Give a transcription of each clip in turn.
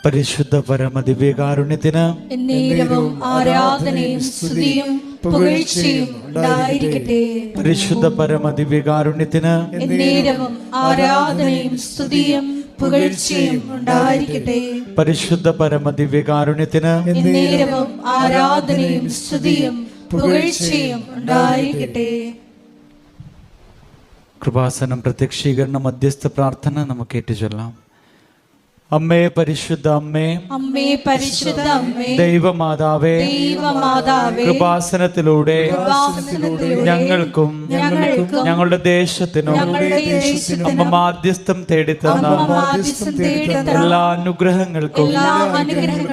പരിശുദ്ധ പരമദിവ്യകാരുണ്യത്തിന് എന്നേരവും ആരാധനയും സ്തുതിയും പുകഴ്ചയും ഉണ്ടായിരിക്കട്ടെ. പരിശുദ്ധ പരമദിവ്യകാരുണ്യത്തിന് എന്നേരവും ആരാധനയും സ്തുതിയും പുകഴ്ചയും ഉണ്ടായിരിക്കട്ടെ. പരിശുദ്ധ പരമദിവ്യകാരുണ്യത്തിന് എന്നേരവും ആരാധനയും സ്തുതിയും പുകഴ്ചയും ഉണ്ടായിരിക്കട്ടെ. കൃപാസനം പ്രത്യക്ഷീകരണ മധ്യസ്ഥ പ്രാർത്ഥന നമുക്ക് ഏറ്റുചൊല്ലാം. അമ്മേ പരിശുദ്ധ അമ്മേ, അമ്മേ പരിശുദ്ധ അമ്മേ, ദൈവമാതാവേ, ദൈവമാതാവേ, കൃപാസനത്തിലൂടെ ഞങ്ങൾക്കും ഞങ്ങളുടെ ദേശത്തിനും അമ്മ മാധ്യസ്ഥം തേടിത്തന്ന എല്ലാ അനുഗ്രഹങ്ങൾക്കും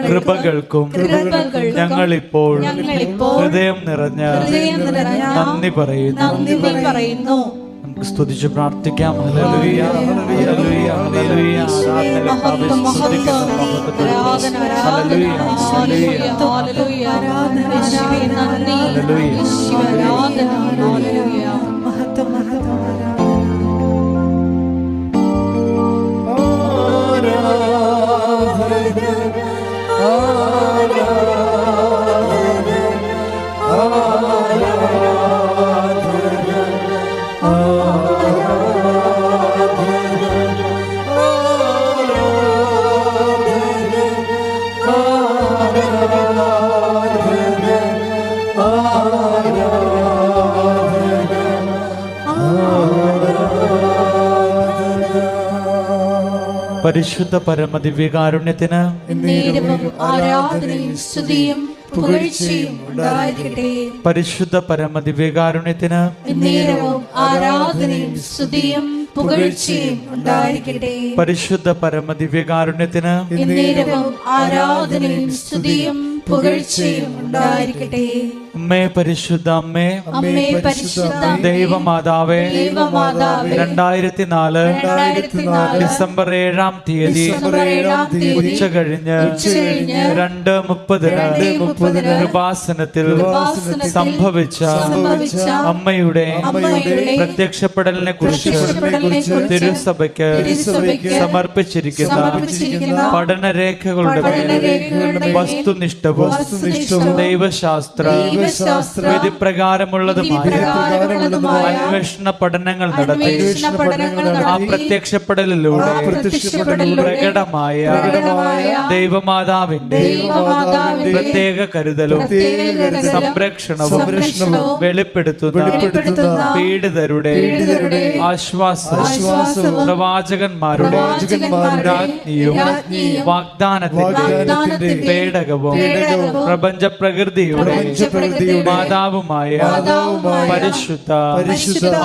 കൃപകൾക്കും ഞങ്ങളിപ്പോൾ ഹൃദയം നിറഞ്ഞ നന്ദി പറയുന്നു. നമുക്ക് സ്തുതിച്ച് പ്രാർത്ഥിക്കാം. Hallelujah, hallelujah, hallelujah. പരിശുദ്ധ പരമദിവ്യകാരുണ്യത്തിന് എന്നേരവും ആരാധനയും സ്തുതിയും പുകഴ്ചയും ഉണ്ടായിരിക്കട്ടെ. പരിശുദ്ധ പരമദിവ്യകാരുണ്യത്തിന് എന്നേരവും ആരാധനയും സ്തുതിയും പുകഴ്ചയും ഉണ്ടായിരിക്കട്ടെ. പരിശുദ്ധ പരമദിവ്യകാരുണ്യത്തിന് എന്നേരവും ആരാധനയും സ്തുതിയും പുകഴ്ചയും ഉണ്ടായിരിക്കട്ടെ. അമ്മേ പരിശുദ്ധ അമ്മേ, അമ്മേ പരിശുദ്ധ ദൈവമാതാവേ, ദൈവമാതാവേ, 2004 ഡിസംബർ 7-ാം തീയതി ഉച്ച കഴിഞ്ഞ് 2:30 കൃപാസനത്തിൽ സംഭവിച്ച അമ്മയുടെ പ്രത്യക്ഷപ്പെടലിനെ കുറിച്ച് തിരുസഭയ്ക്ക് സമർപ്പിച്ചിരിക്കുന്ന പഠനരേഖകളുടെ വസ്തുനിഷ്ഠവും ദൈവശാസ്ത്ര വിധിപ്രകാരമുള്ളതുമായ അന്വേഷണ പഠനങ്ങൾ നടത്തി ആ പ്രത്യക്ഷപ്പെടലിലൂടെ പ്രകടമായ ദൈവമാതാവിന്റെ പ്രത്യേക കരുതലും സംരക്ഷണവും വെളിപ്പെടുത്തുന്ന പീഡിതരുടെ ആശ്വാസവും പ്രവാചകന്മാരുടെ രാജ്ഞിയും വാഗ്ദാനത്തിന്റെ പേടകവും പ്രപഞ്ച പ്രകൃതിയുടെ മാതാവുമായ പരിശുദ്ധ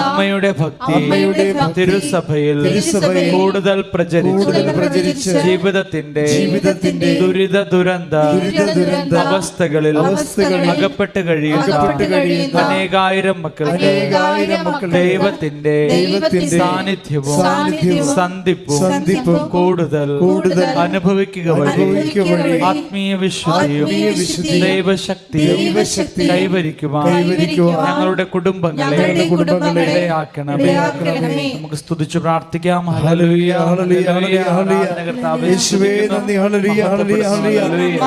അമ്മയുടെ ഭക്തി തിരുസഭയിൽ കൂടുതൽ പ്രചരിച്ച് ജീവിതത്തിന്റെ ദുരിത ദുരന്ത അവസ്ഥകളിൽ അകപ്പെട്ട് കഴിയുന്ന അനേകായിരം മക്കൾക്ക് ദൈവത്തിന്റെ സാന്നിധ്യവും സന്ധിപ്പും കൂടുതൽ അനുഭവിക്കുക വഴി ആത്മീയ വിശുദ്ധിയും ദൈവശക്തിയും കൈവരിക്കുവാൻ ഞങ്ങളുടെ കുടുംബങ്ങളെ ഇടയാക്കണമേ. നമുക്ക് സ്തുതിച്ചു പ്രാർത്ഥിക്കാം. Hallelujah, hallelujah, hallelujah. കർത്താവേ യേശുവേ നന്ദി. Hallelujah, hallelujah, hallelujah.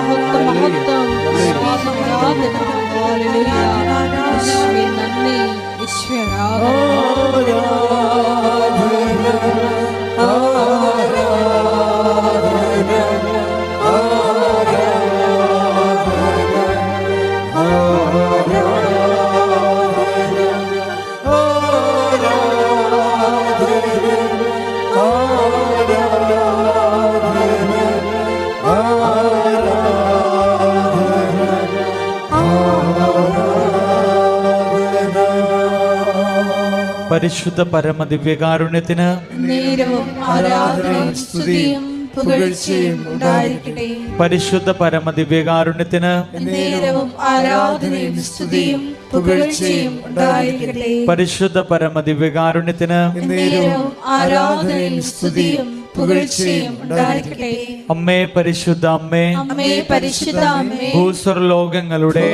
പരിശുദ്ധ പരമദിവ്യകാരുണ്യത്തിന് നേരവും ആരാധനയും സ്തുതിയും പുകഴ്ചയും ഉണ്ടായിരിക്കട്ടെ. പരിശുദ്ധ പരമദിവ്യകാരുണ്യത്തിന് നേരവും ആരാധനയും സ്തുതിയും പുകഴ്ചയും ഉണ്ടായിരിക്കട്ടെ. പരിശുദ്ധ പരമദിവ്യകാരുണ്യത്തിന് നേരവും ആരാധനയും സ്തുതിയും പുകഴ്ചയും ഉണ്ടായിരിക്കട്ടെ. അമ്മേ പരിശുദ്ധ അമ്മേ, അമ്മേ പരിശുദ്ധ അമ്മേ, ഭൂസ്വർലോകങ്ങളുടെ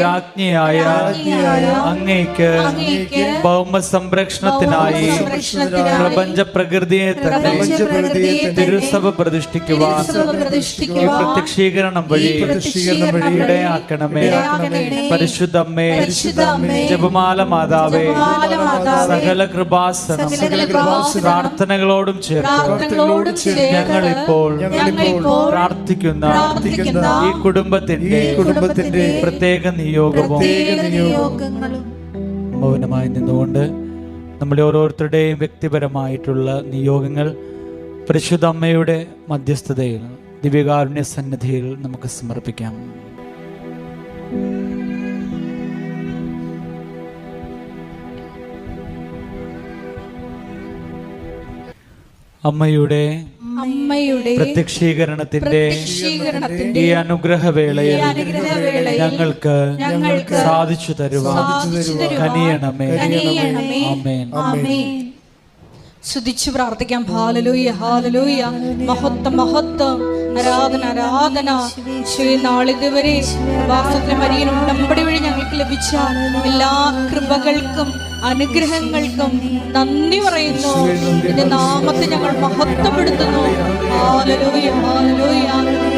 രാജ്ഞിയായ അങ്ങേക്ക് ഭൗമ സംരക്ഷണത്തിനായി പ്രപഞ്ച പ്രകൃതിയെ തന്നെ തിരുസഭ പ്രതിഷ്ഠിക്കുവാൻ ഈ പ്രത്യക്ഷീകരണം വഴി ഇടയാക്കണമേ. പരിശുദ്ധ അമ്മേ, ജപമാല മാതാവേ, സകല കൃപാസനം പ്രാർത്ഥനകളോടും ചേർത്ത് ഞങ്ങളിപ്പോൾ പ്രാർത്ഥിക്കുന്ന ഈ കുടുംബത്തിന്റെ പ്രത്യേക നിയോഗവും മൗനമായി നിന്നുകൊണ്ട് നമ്മുടെ ഓരോരുത്തരുടെയും വ്യക്തിപരമായിട്ടുള്ള നിയോഗങ്ങൾ പരിശുദ്ധ അമ്മയുടെ മധ്യസ്ഥതയിൽ ദിവ്യകാരുണ്യ സന്നിധിയിൽ നമുക്ക് സമർപ്പിക്കാം. അമ്മയുടെ പ്രത്യക്ഷീകരണത്തിന്റെ ഈ അനുഗ്രഹവേളയിൽ ഞങ്ങൾക്ക് സാധിച്ചു തരുവാൻ കനിയണമേ. ആമേൻ. സ്തുതിച്ചു പ്രാർത്ഥിക്കാം. ഹല്ലേലൂയ, ഹല്ലേലൂയ. മഹത്വം, മഹത്വം, ആരാധന, ആരാധന. നാളിതുവരെ വാസത്തിലെ മരിയൻ ഉടമ്പടി വഴി ഞങ്ങൾക്ക് ലഭിച്ച എല്ലാ കൃപകൾക്കും അനുഗ്രഹങ്ങൾക്കും നന്ദി പറയുന്നു. നിന്റെ നാമത്തെ ഞങ്ങൾ മഹത്വപ്പെടുത്തുന്നു. ഹല്ലേലൂയ, ഹല്ലേലൂയ.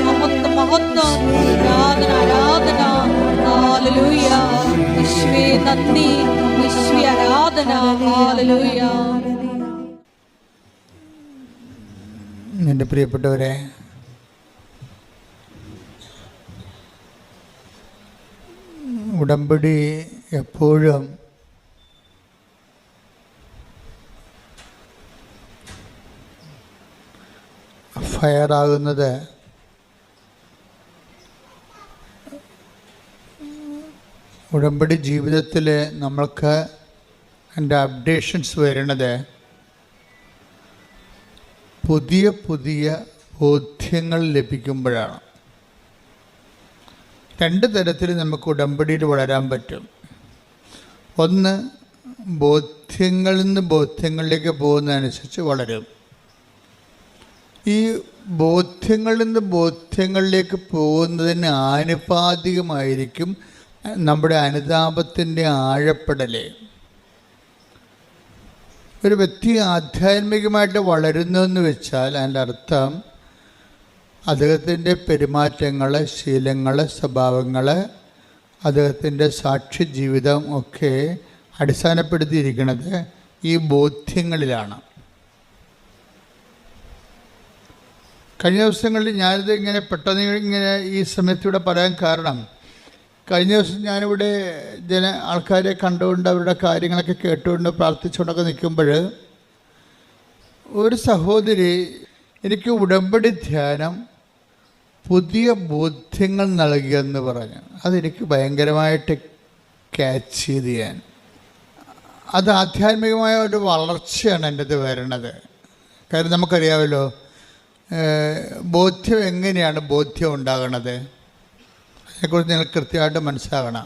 മഹത്വം, മഹത്വം, ആരാധന, ആരാധന. ഹല്ലേലൂയ. യേശുവേ നന്ദി, യേശുവേ ആരാധന. ഹല്ലേലൂയ. എൻ്റെ പ്രിയപ്പെട്ടവരെ, ഉടമ്പടി എപ്പോഴും ഫയറാകുന്നത് ഉടമ്പടി ജീവിതത്തിൽ നമ്മൾക്ക് എൻ്റെ അപ്ഡേഷൻസ് വരുന്നത് പുതിയ പുതിയ ബോധ്യങ്ങൾ ലഭിക്കുമ്പോഴാണ്. രണ്ട് തരത്തിൽ നമുക്ക് ഉടമ്പടിയിൽ വളരാൻ പറ്റും. ഒന്ന്, ബോധ്യങ്ങളിൽ നിന്ന് ബോധ്യങ്ങളിലേക്ക് പോകുന്നതനുസരിച്ച് വളരും. ഈ ബോധ്യങ്ങളിൽ നിന്ന് ബോധ്യങ്ങളിലേക്ക് പോകുന്നതിന് ആനുപാതികമായിരിക്കും നമ്മുടെ അനുതാപത്തിൻ്റെ ആഴപ്പെടൽ. ഒരു വ്യക്തി ആധ്യാത്മികമായിട്ട് വളരുന്നു എന്ന് വെച്ചാൽ അതിൻ്റെ അർത്ഥം അദ്ദേഹത്തിൻ്റെ പെരുമാറ്റങ്ങൾ, ശീലങ്ങൾ, സ്വഭാവങ്ങൾ, അദ്ദേഹത്തിൻ്റെ സാക്ഷി ജീവിതം ഒക്കെ അടിസ്ഥാനപ്പെടുത്തിയിരിക്കുന്നത് ഈ ബോധ്യങ്ങളിലാണ്. കഴിഞ്ഞ ദിവസങ്ങളിൽ ഞാനിത് ഇങ്ങനെ പെട്ടെന്ന് ഇങ്ങനെ ഈ സമയത്തൂടെ പറയാൻ കാരണം, കഴിഞ്ഞ ദിവസം ഞാനിവിടെ ആൾക്കാരെ കണ്ടുകൊണ്ട് അവരുടെ കാര്യങ്ങളൊക്കെ കേട്ടുകൊണ്ട് പ്രാർത്ഥിച്ചുകൊണ്ടൊക്കെ നിൽക്കുമ്പോൾ ഒരു സഹോദരി എനിക്ക് ഉടമ്പടി ധ്യാനം പുതിയ ബോധ്യങ്ങൾ നൽകിയെന്ന് പറഞ്ഞു. അതെനിക്ക് ഭയങ്കരമായിട്ട് ക്യാച്ച് ചെയ്ത് ഞാൻ. അത് ആധ്യാത്മികമായ ഒരു വളർച്ചയാണ് എൻ്റെ ഇത് വരണത്. കാര്യം നമുക്കറിയാമല്ലോ ബോധ്യം എങ്ങനെയാണ് ബോധ്യം ഉണ്ടാകണത്, അതിനെക്കുറിച്ച് നിങ്ങൾ കൃത്യമായിട്ട് മനസ്സിലാക്കണം.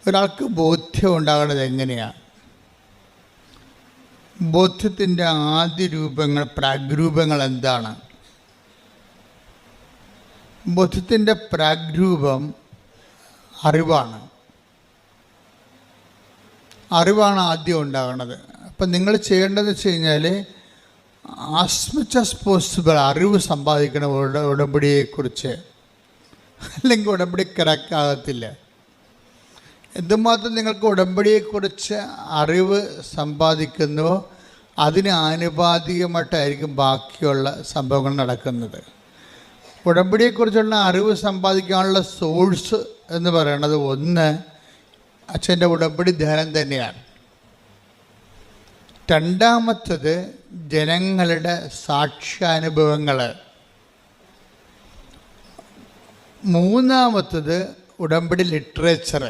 ഒരാൾക്ക് ബോധ്യം ഉണ്ടാകുന്നത് എങ്ങനെയാണ്? ബോധ്യത്തിൻ്റെ ആദ്യ രൂപങ്ങൾ, പ്രാഗ്രൂപങ്ങൾ എന്താണ്? ബോധ്യത്തിൻ്റെ പ്രാഗ്രൂപം അറിവാണ്. അറിവാണ് ആദ്യം ഉണ്ടാകുന്നത്. അപ്പം നിങ്ങൾ ചെയ്യേണ്ടതെന്ന് വെച്ച് കഴിഞ്ഞാൽ ആസ് മച്ച് ആസ് പോസിബിൾ അറിവ് സമ്പാദിക്കണം ഉടമ്പടിയെക്കുറിച്ച്. അല്ലെങ്കിൽ ഉടമ്പടി കറക്റ്റ് ആകത്തില്ല. എന്തുമാത്രം നിങ്ങൾക്ക് ഉടമ്പടിയെക്കുറിച്ച് അറിവ് സമ്പാദിക്കുന്നുവോ അതിന് ആനുപാതികമായിട്ടായിരിക്കും ബാക്കിയുള്ള സംഭവങ്ങൾ നടക്കുന്നത്. ഉടമ്പടിയെക്കുറിച്ചുള്ള അറിവ് സമ്പാദിക്കാനുള്ള സോഴ്സ് എന്ന് പറയുന്നത് ഒന്ന് അച്ഛൻ്റെ ഉടമ്പടി ധ്യാനം തന്നെയാണ്. രണ്ടാമത്തത് ജനങ്ങളുടെ സാക്ഷ്യാനുഭവങ്ങൾ. മൂന്നാമത്തത് ഉടമ്പടി ലിറ്ററേച്ചർ,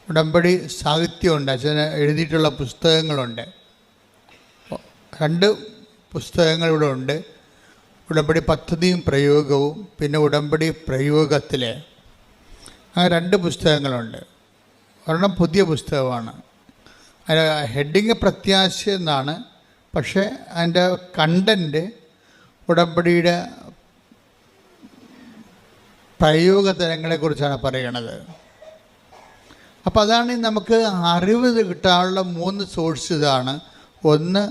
ഉടമ്പടി സാഹിത്യമുണ്ട്. അച്ഛന് എഴുതിയിട്ടുള്ള പുസ്തകങ്ങളുണ്ട്. 2 പുസ്തകങ്ങൾ ഇവിടെ ഉണ്ട്. ഉടമ്പടി പദ്ധതിയും പ്രയോഗവും, പിന്നെ ഉടമ്പടി പ്രയോഗത്തിൽ. അങ്ങനെ 2 പുസ്തകങ്ങളുണ്ട്. ഒരെണ്ണം പുതിയ പുസ്തകമാണ്. അതിന് ഹെഡിങ് പ്രത്യാശ എന്നാണ്. പക്ഷേ അതിൻ്റെ കണ്ടൻറ്റ് ഉടമ്പടിയുടെ പ്രയോഗതലങ്ങളെക്കുറിച്ചാണ് പറയണത്. അപ്പോൾ അതാണ് നമുക്ക് അറിവ് കിട്ടാനുള്ള 3 സോഴ്സ് ഇതാണ്. ഒന്ന്,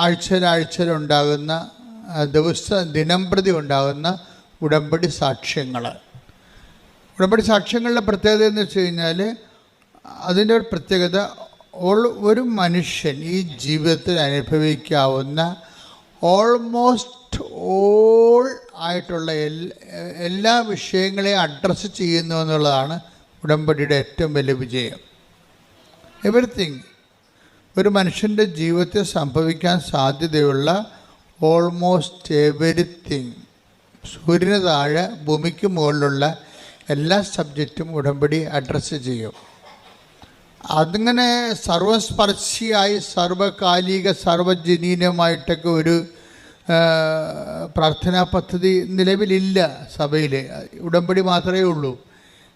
ആഴ്ചയിലുണ്ടാകുന്ന ദിനംപ്രതി ഉണ്ടാകുന്ന ഉടമ്പടി സാക്ഷ്യങ്ങൾ. ഉടമ്പടി സാക്ഷ്യങ്ങളുടെ പ്രത്യേകത എന്ന് വെച്ച് കഴിഞ്ഞാൽ, അതിൻ്റെ ഒരു പ്രത്യേകത, ഒരു മനുഷ്യൻ ഈ ജീവിതത്തിൽ അനുഭവിക്കാവുന്ന ഓൾമോസ്റ്റ് ഓൾ ആയിട്ടുള്ള എല്ലാ വിഷയങ്ങളെയും അഡ്രസ്സ് ചെയ്യുന്നു എന്നുള്ളതാണ് ഉടമ്പടിയുടെ ഏറ്റവും വലിയ വിജയം. എവറിത്തിങ്, ഒരു മനുഷ്യൻ്റെ ജീവിതത്തിൽ സംഭവിക്കാൻ സാധ്യതയുള്ള ഓൾമോസ്റ്റ് എവരിത്തിങ്, സൂര്യന് താഴെ ഭൂമിക്ക് മുകളിലുള്ള എല്ലാ സബ്ജക്റ്റും ഉടമ്പടി അഡ്രസ്സ് ചെയ്യും. അതിങ്ങനെ സർവസ്പർശിയായി സർവകാലിക സർവജനീനമായിട്ടൊക്കെ ഒരു പ്രാർത്ഥനാ പദ്ധതി നിലവിലില്ല സഭയിൽ. ഉടമ്പടി മാത്രമേ ഉള്ളൂ.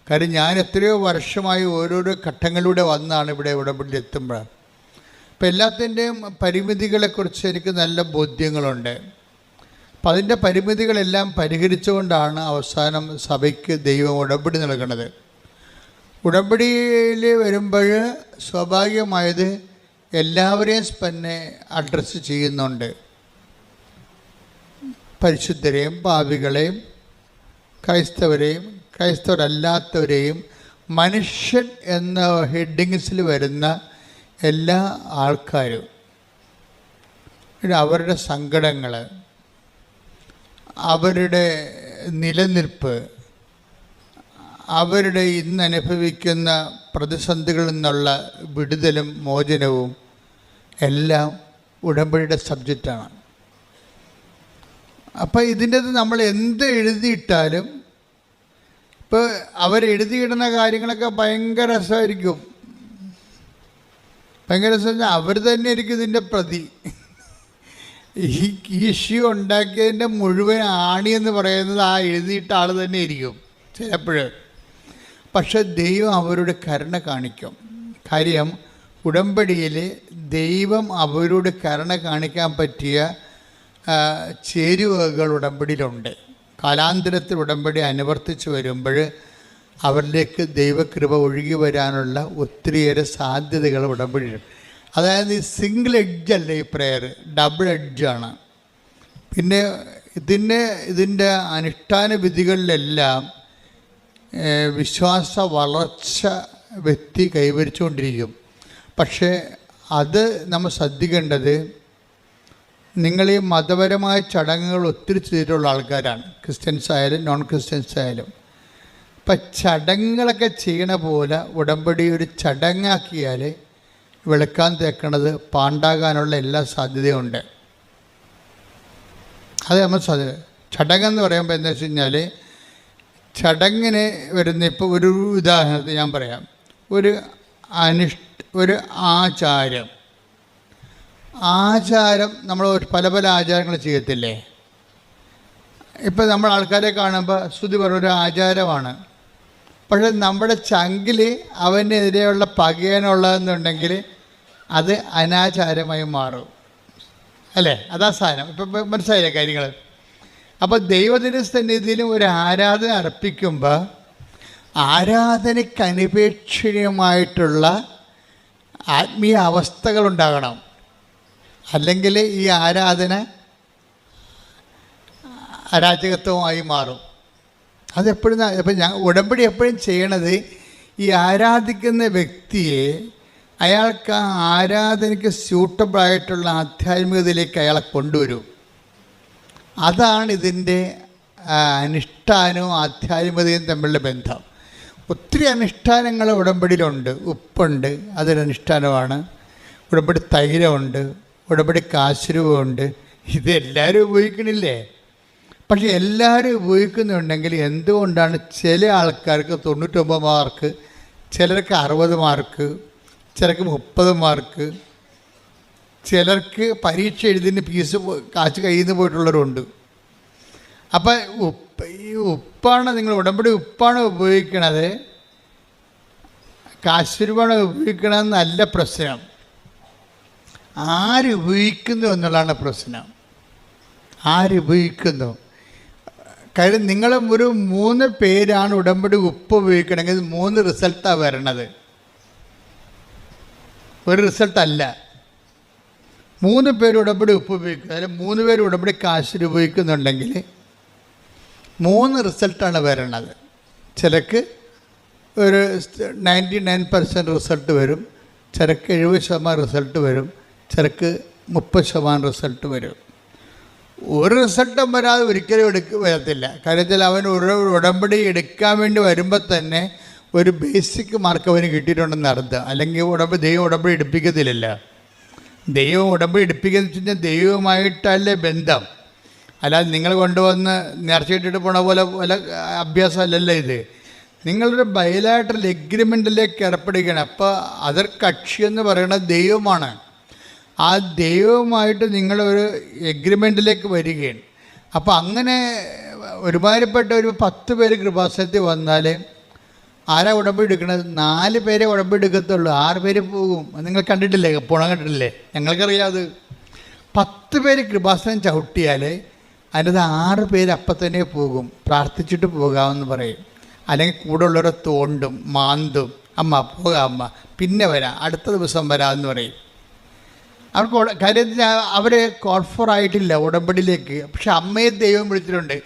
കാര്യം ഞാൻ എത്രയോ വർഷമായി ഓരോരോ ഘട്ടങ്ങളിലൂടെ വന്നാണ് ഇവിടെ ഉടമ്പടിയിൽ എത്തുമ്പോഴാണ്. അപ്പം എല്ലാത്തിൻ്റെയും പരിമിതികളെക്കുറിച്ച് എനിക്ക് നല്ല ബോധ്യങ്ങളുണ്ട്. അപ്പം അതിൻ്റെ പരിമിതികളെല്ലാം പരിഹരിച്ചുകൊണ്ടാണ് അവസാനം സഭയ്ക്ക് ദൈവം ഉടമ്പടി നൽകുന്നത്. ഉടമ്പടിയിൽ വരുമ്പോൾ സ്വാഭാവികമായത് എല്ലാവരെയും തന്നെ അഡ്രസ്സ് ചെയ്യുന്നുണ്ട്. പരിശുദ്ധരെയും പാപികളെയും ക്രൈസ്തവരെയും ക്രൈസ്തവരല്ലാത്തവരെയും മനുഷ്യൻ എന്ന ഹെഡിങ്സിൽ വരുന്ന എല്ലാ ആൾക്കാരും, അവരുടെ സങ്കടങ്ങൾ, അവരുടെ നിലനിൽപ്പ്, അവരുടെ ഇന്ന് അനുഭവിക്കുന്ന പ്രതിസന്ധികളിൽ നിന്നുള്ള വിടുതലും മോചനവും എല്ലാം ഉടമ്പടിയുടെ സബ്ജക്റ്റാണ്. അപ്പം ഇതിൻ്റെ നമ്മൾ എന്ത് എഴുതിയിട്ടാലും, ഇപ്പോൾ അവരെഴുതിയിടുന്ന കാര്യങ്ങളൊക്കെ ഭയങ്കര രസമായിരിക്കും. ഭയങ്കര രസം, അവർ തന്നെ ആയിരിക്കും ഇതിൻ്റെ പ്രതി. ഈ ഇഷ്യൂ ഉണ്ടാക്കിയതിൻ്റെ മുഴുവൻ ആണിയെന്ന് പറയുന്നത് ആ എഴുതിയിട്ട ആൾ തന്നെ ആയിരിക്കും ചിലപ്പോൾ. പക്ഷെ ദൈവം അവരുടെ കരുണ കാണിക്കും. കാര്യം ഉടമ്പടിയിൽ ദൈവം അവരോട് കരുണ കാണിക്കാൻ പറ്റിയ ചേരുവകൾ ഉടമ്പടിയിലുണ്ട്. കാലാന്തരത്തിൽ ഉടമ്പടി അനുവർത്തിച്ച് വരുമ്പോൾ അവരിലേക്ക് ദൈവകൃപ ഒഴുകി വരാനുള്ള ഒത്തിരിയേറെ സാധ്യതകൾ ഉടമ്പടിയിലുണ്ട്. അതായത് ഈ സിംഗിൾ എഡ്ജല്ല ഈ പ്രെയർ, ഡബിൾ എഡ്ജാണ്. പിന്നെ ഇതിൻ്റെ അനുഷ്ഠാന വിധികളിലെല്ലാം വിശ്വാസ വളർച്ച വ്യക്തി കൈവരിച്ചുകൊണ്ടിരിക്കും. പക്ഷേ അത് നമ്മൾ ശ്രദ്ധിക്കേണ്ടത്, നിങ്ങൾ ഈ മതപരമായ ചടങ്ങുകൾ ഒത്തിരി ചെയ്തിട്ടുള്ള ആൾക്കാരാണ്, ക്രിസ്ത്യൻസ് ആയാലും നോൺ ക്രിസ്ത്യൻസ് ആയാലും. അപ്പം ചടങ്ങുകളൊക്കെ ചെയ്യണ പോലെ ഉടമ്പടി ഒരു ചടങ്ങാക്കിയാൽ വെളുക്കാൻ തേക്കണത് പാണ്ടാകാനുള്ള എല്ലാ സാധ്യതയുണ്ട്. അത് നമ്മൾ ചടങ്ങെന്ന് പറയുമ്പോൾ എന്താ വെച്ച് കഴിഞ്ഞാൽ, ചടങ്ങിന് വരുന്ന ഇപ്പോൾ ഒരു ഉദാഹരണത്തിന് ഞാൻ പറയാം. ഒരു ആചാരം നമ്മൾ പല പല ആചാരങ്ങൾ ചെയ്യത്തില്ലേ. ഇപ്പം നമ്മൾ ആൾക്കാരെ കാണുമ്പോൾ സ്തുതി പറഞ്ഞൊരു ആചാരമാണ്. പക്ഷേ നമ്മുടെ ചങ്കിൽ അവനെതിരെയുള്ള പകയനുള്ളതെന്നുണ്ടെങ്കിൽ അത് അനാചാരമായി മാറും, അല്ലേ? അതാ സാധനം. ഇപ്പം മനസ്സിലായില്ലേ കാര്യങ്ങൾ? അപ്പോൾ ദൈവത്തിൻ്റെ സന്നിധിയിലും ഒരു ആരാധന അർപ്പിക്കുമ്പോൾ ആരാധനയ്ക്ക് അനിപേക്ഷണീയമായിട്ടുള്ള ആത്മീയ അവസ്ഥകളുണ്ടാകണം. അല്ലെങ്കിൽ ഈ ആരാധന അരാജകത്വമായി മാറും. അതെപ്പോഴും ഇപ്പം ഉടമ്പടി എപ്പോഴും ചെയ്യണത്, ഈ ആരാധിക്കുന്ന വ്യക്തിയെ അയാൾക്ക് ആ ആരാധനയ്ക്ക് സ്യൂട്ടബിളായിട്ടുള്ള ആധ്യാത്മികതയിലേക്ക് അയാളെ കൊണ്ടുവരും. അതാണ് ഇതിൻ്റെ അനുഷ്ഠാനവും ആധ്യാത്മികതയും തമ്മിലുള്ള ബന്ധം. ഒത്തിരി അനുഷ്ഠാനങ്ങൾ ഉടമ്പടിയിലുണ്ട്. ഉപ്പുണ്ട്, അതൊരനുഷ്ഠാനമാണ്. ഉടമ്പടി തൈലമുണ്ട്, ഉടമ്പടി കാശുരൂപമുണ്ട്. ഇതെല്ലാവരും ഉപയോഗിക്കണില്ലേ? പക്ഷെ എല്ലാവരും ഉപയോഗിക്കുന്നുണ്ടെങ്കിൽ എന്തുകൊണ്ടാണ് ചില ആൾക്കാർക്ക് 99 മാർക്ക്, ചിലർക്ക് 60 മാർക്ക്, ചിലർക്ക് 30 മാർക്ക്, ചിലർക്ക് പരീക്ഷ എഴുതിന് ഫീസ് കാശ് കയ്യിൽ നിന്ന് പോയിട്ടുള്ളവരുണ്ട്. അപ്പം ഈ ഉപ്പാണ് നിങ്ങൾ ഉടമ്പടി ഉപ്പാണ് ഉപയോഗിക്കണത്, കാശുരൂപമാണ് ഉപയോഗിക്കണമെന്നല്ല പ്രശ്നം. ആരുപയോഗിക്കുന്നു എന്നുള്ളതാണ് പ്രശ്നം. ആരുപയോഗിക്കുന്നു? കാര്യം നിങ്ങൾ ഒരു 3 പേരാണ് ഉടമ്പടി ഉപ്പ് ഉപയോഗിക്കണമെങ്കിൽ 3 റിസൾട്ടാണ് വരണത്, ഒരു റിസൾട്ടല്ല. 3 പേര് ഉടമ്പടി ഉപ്പ് ഉപയോഗിക്കുക, അതിൽ 3 പേര് ഉടമ്പടി കാശിൽ ഉപയോഗിക്കുന്നുണ്ടെങ്കിൽ 3 റിസൾട്ടാണ് വരണത്. ചിലക്ക് ഒരു 99% റിസൾട്ട് വരും, ചിലക്ക് 70% റിസൾട്ട് വരും, ചിലക്ക് 30% റിസൾട്ട് വരും. ഒരു റിസൾട്ടും വരാതെ ഒരിക്കലും വരത്തില്ല. കാര്യത്തിൽ അവൻ ഒരു ഉടമ്പടി എടുക്കാൻ വേണ്ടി വരുമ്പോൾ തന്നെ ഒരു ബേസിക് മാർക്ക് അവന് കിട്ടിയിട്ടുണ്ടെന്ന് അർത്ഥം. അല്ലെങ്കിൽ ദൈവം ഉടമ്പടി എടുപ്പിക്കത്തില്ല. ദൈവം ഉടമ്പടി എടുപ്പിക്കുക വെച്ച് കഴിഞ്ഞാൽ ദൈവവുമായിട്ടല്ലേ ബന്ധം, അല്ലാതെ നിങ്ങൾ കൊണ്ടുവന്ന് നേർച്ചയിട്ടിട്ട് പോണ പോലെ അഭ്യാസമല്ലല്ലോ ഇത്. നിങ്ങളൊരു ബയലാറ്ററൽ എഗ്രിമെൻറ്റിലേക്ക് ഏർപ്പെടുകയാണ്. അപ്പോൾ അതർ കക്ഷി എന്ന് പറയുന്നത് ദൈവമാണ്. ആ ദൈവവുമായിട്ട് നിങ്ങളൊരു എഗ്രിമെൻറ്റിലേക്ക് വരികയാണ്. അപ്പോൾ അങ്ങനെ ഒരുമാതിരിപ്പെട്ട ഒരു 10 പേര് കൃപാസനത്തിൽ വന്നാൽ ആരാ ഉടമ്പടി എടുക്കണത്? 4 പേരെ ഉടമ്പടി എടുക്കത്തുള്ളൂ, 6 പേര് പോകും. നിങ്ങൾ കണ്ടിട്ടില്ലേ? പോണം കണ്ടിട്ടില്ലേ? ഞങ്ങൾക്കറിയാതെ 10 പേര് കൃപാസനം ചവിട്ടിയാൽ അതിൻ്റെ 6 പേര് അപ്പം തന്നെ പോകും, പ്രാർത്ഥിച്ചിട്ട് പോകാമെന്ന് പറയും. അല്ലെങ്കിൽ കൂടെ ഉള്ളവരെ തോണ്ടും മാന്തും, അമ്മ പോകാം അമ്മ പിന്നെ വരാം അടുത്ത ദിവസം വരാമെന്ന് പറയും. അവർക്ക് കാര്യത്തിൽ അവർ കോൺഫറായിട്ടില്ല ഉടമ്പടിയിലേക്ക്. പക്ഷെ അമ്മയെ ദൈവം വിളിച്ചിട്ടുണ്ട്.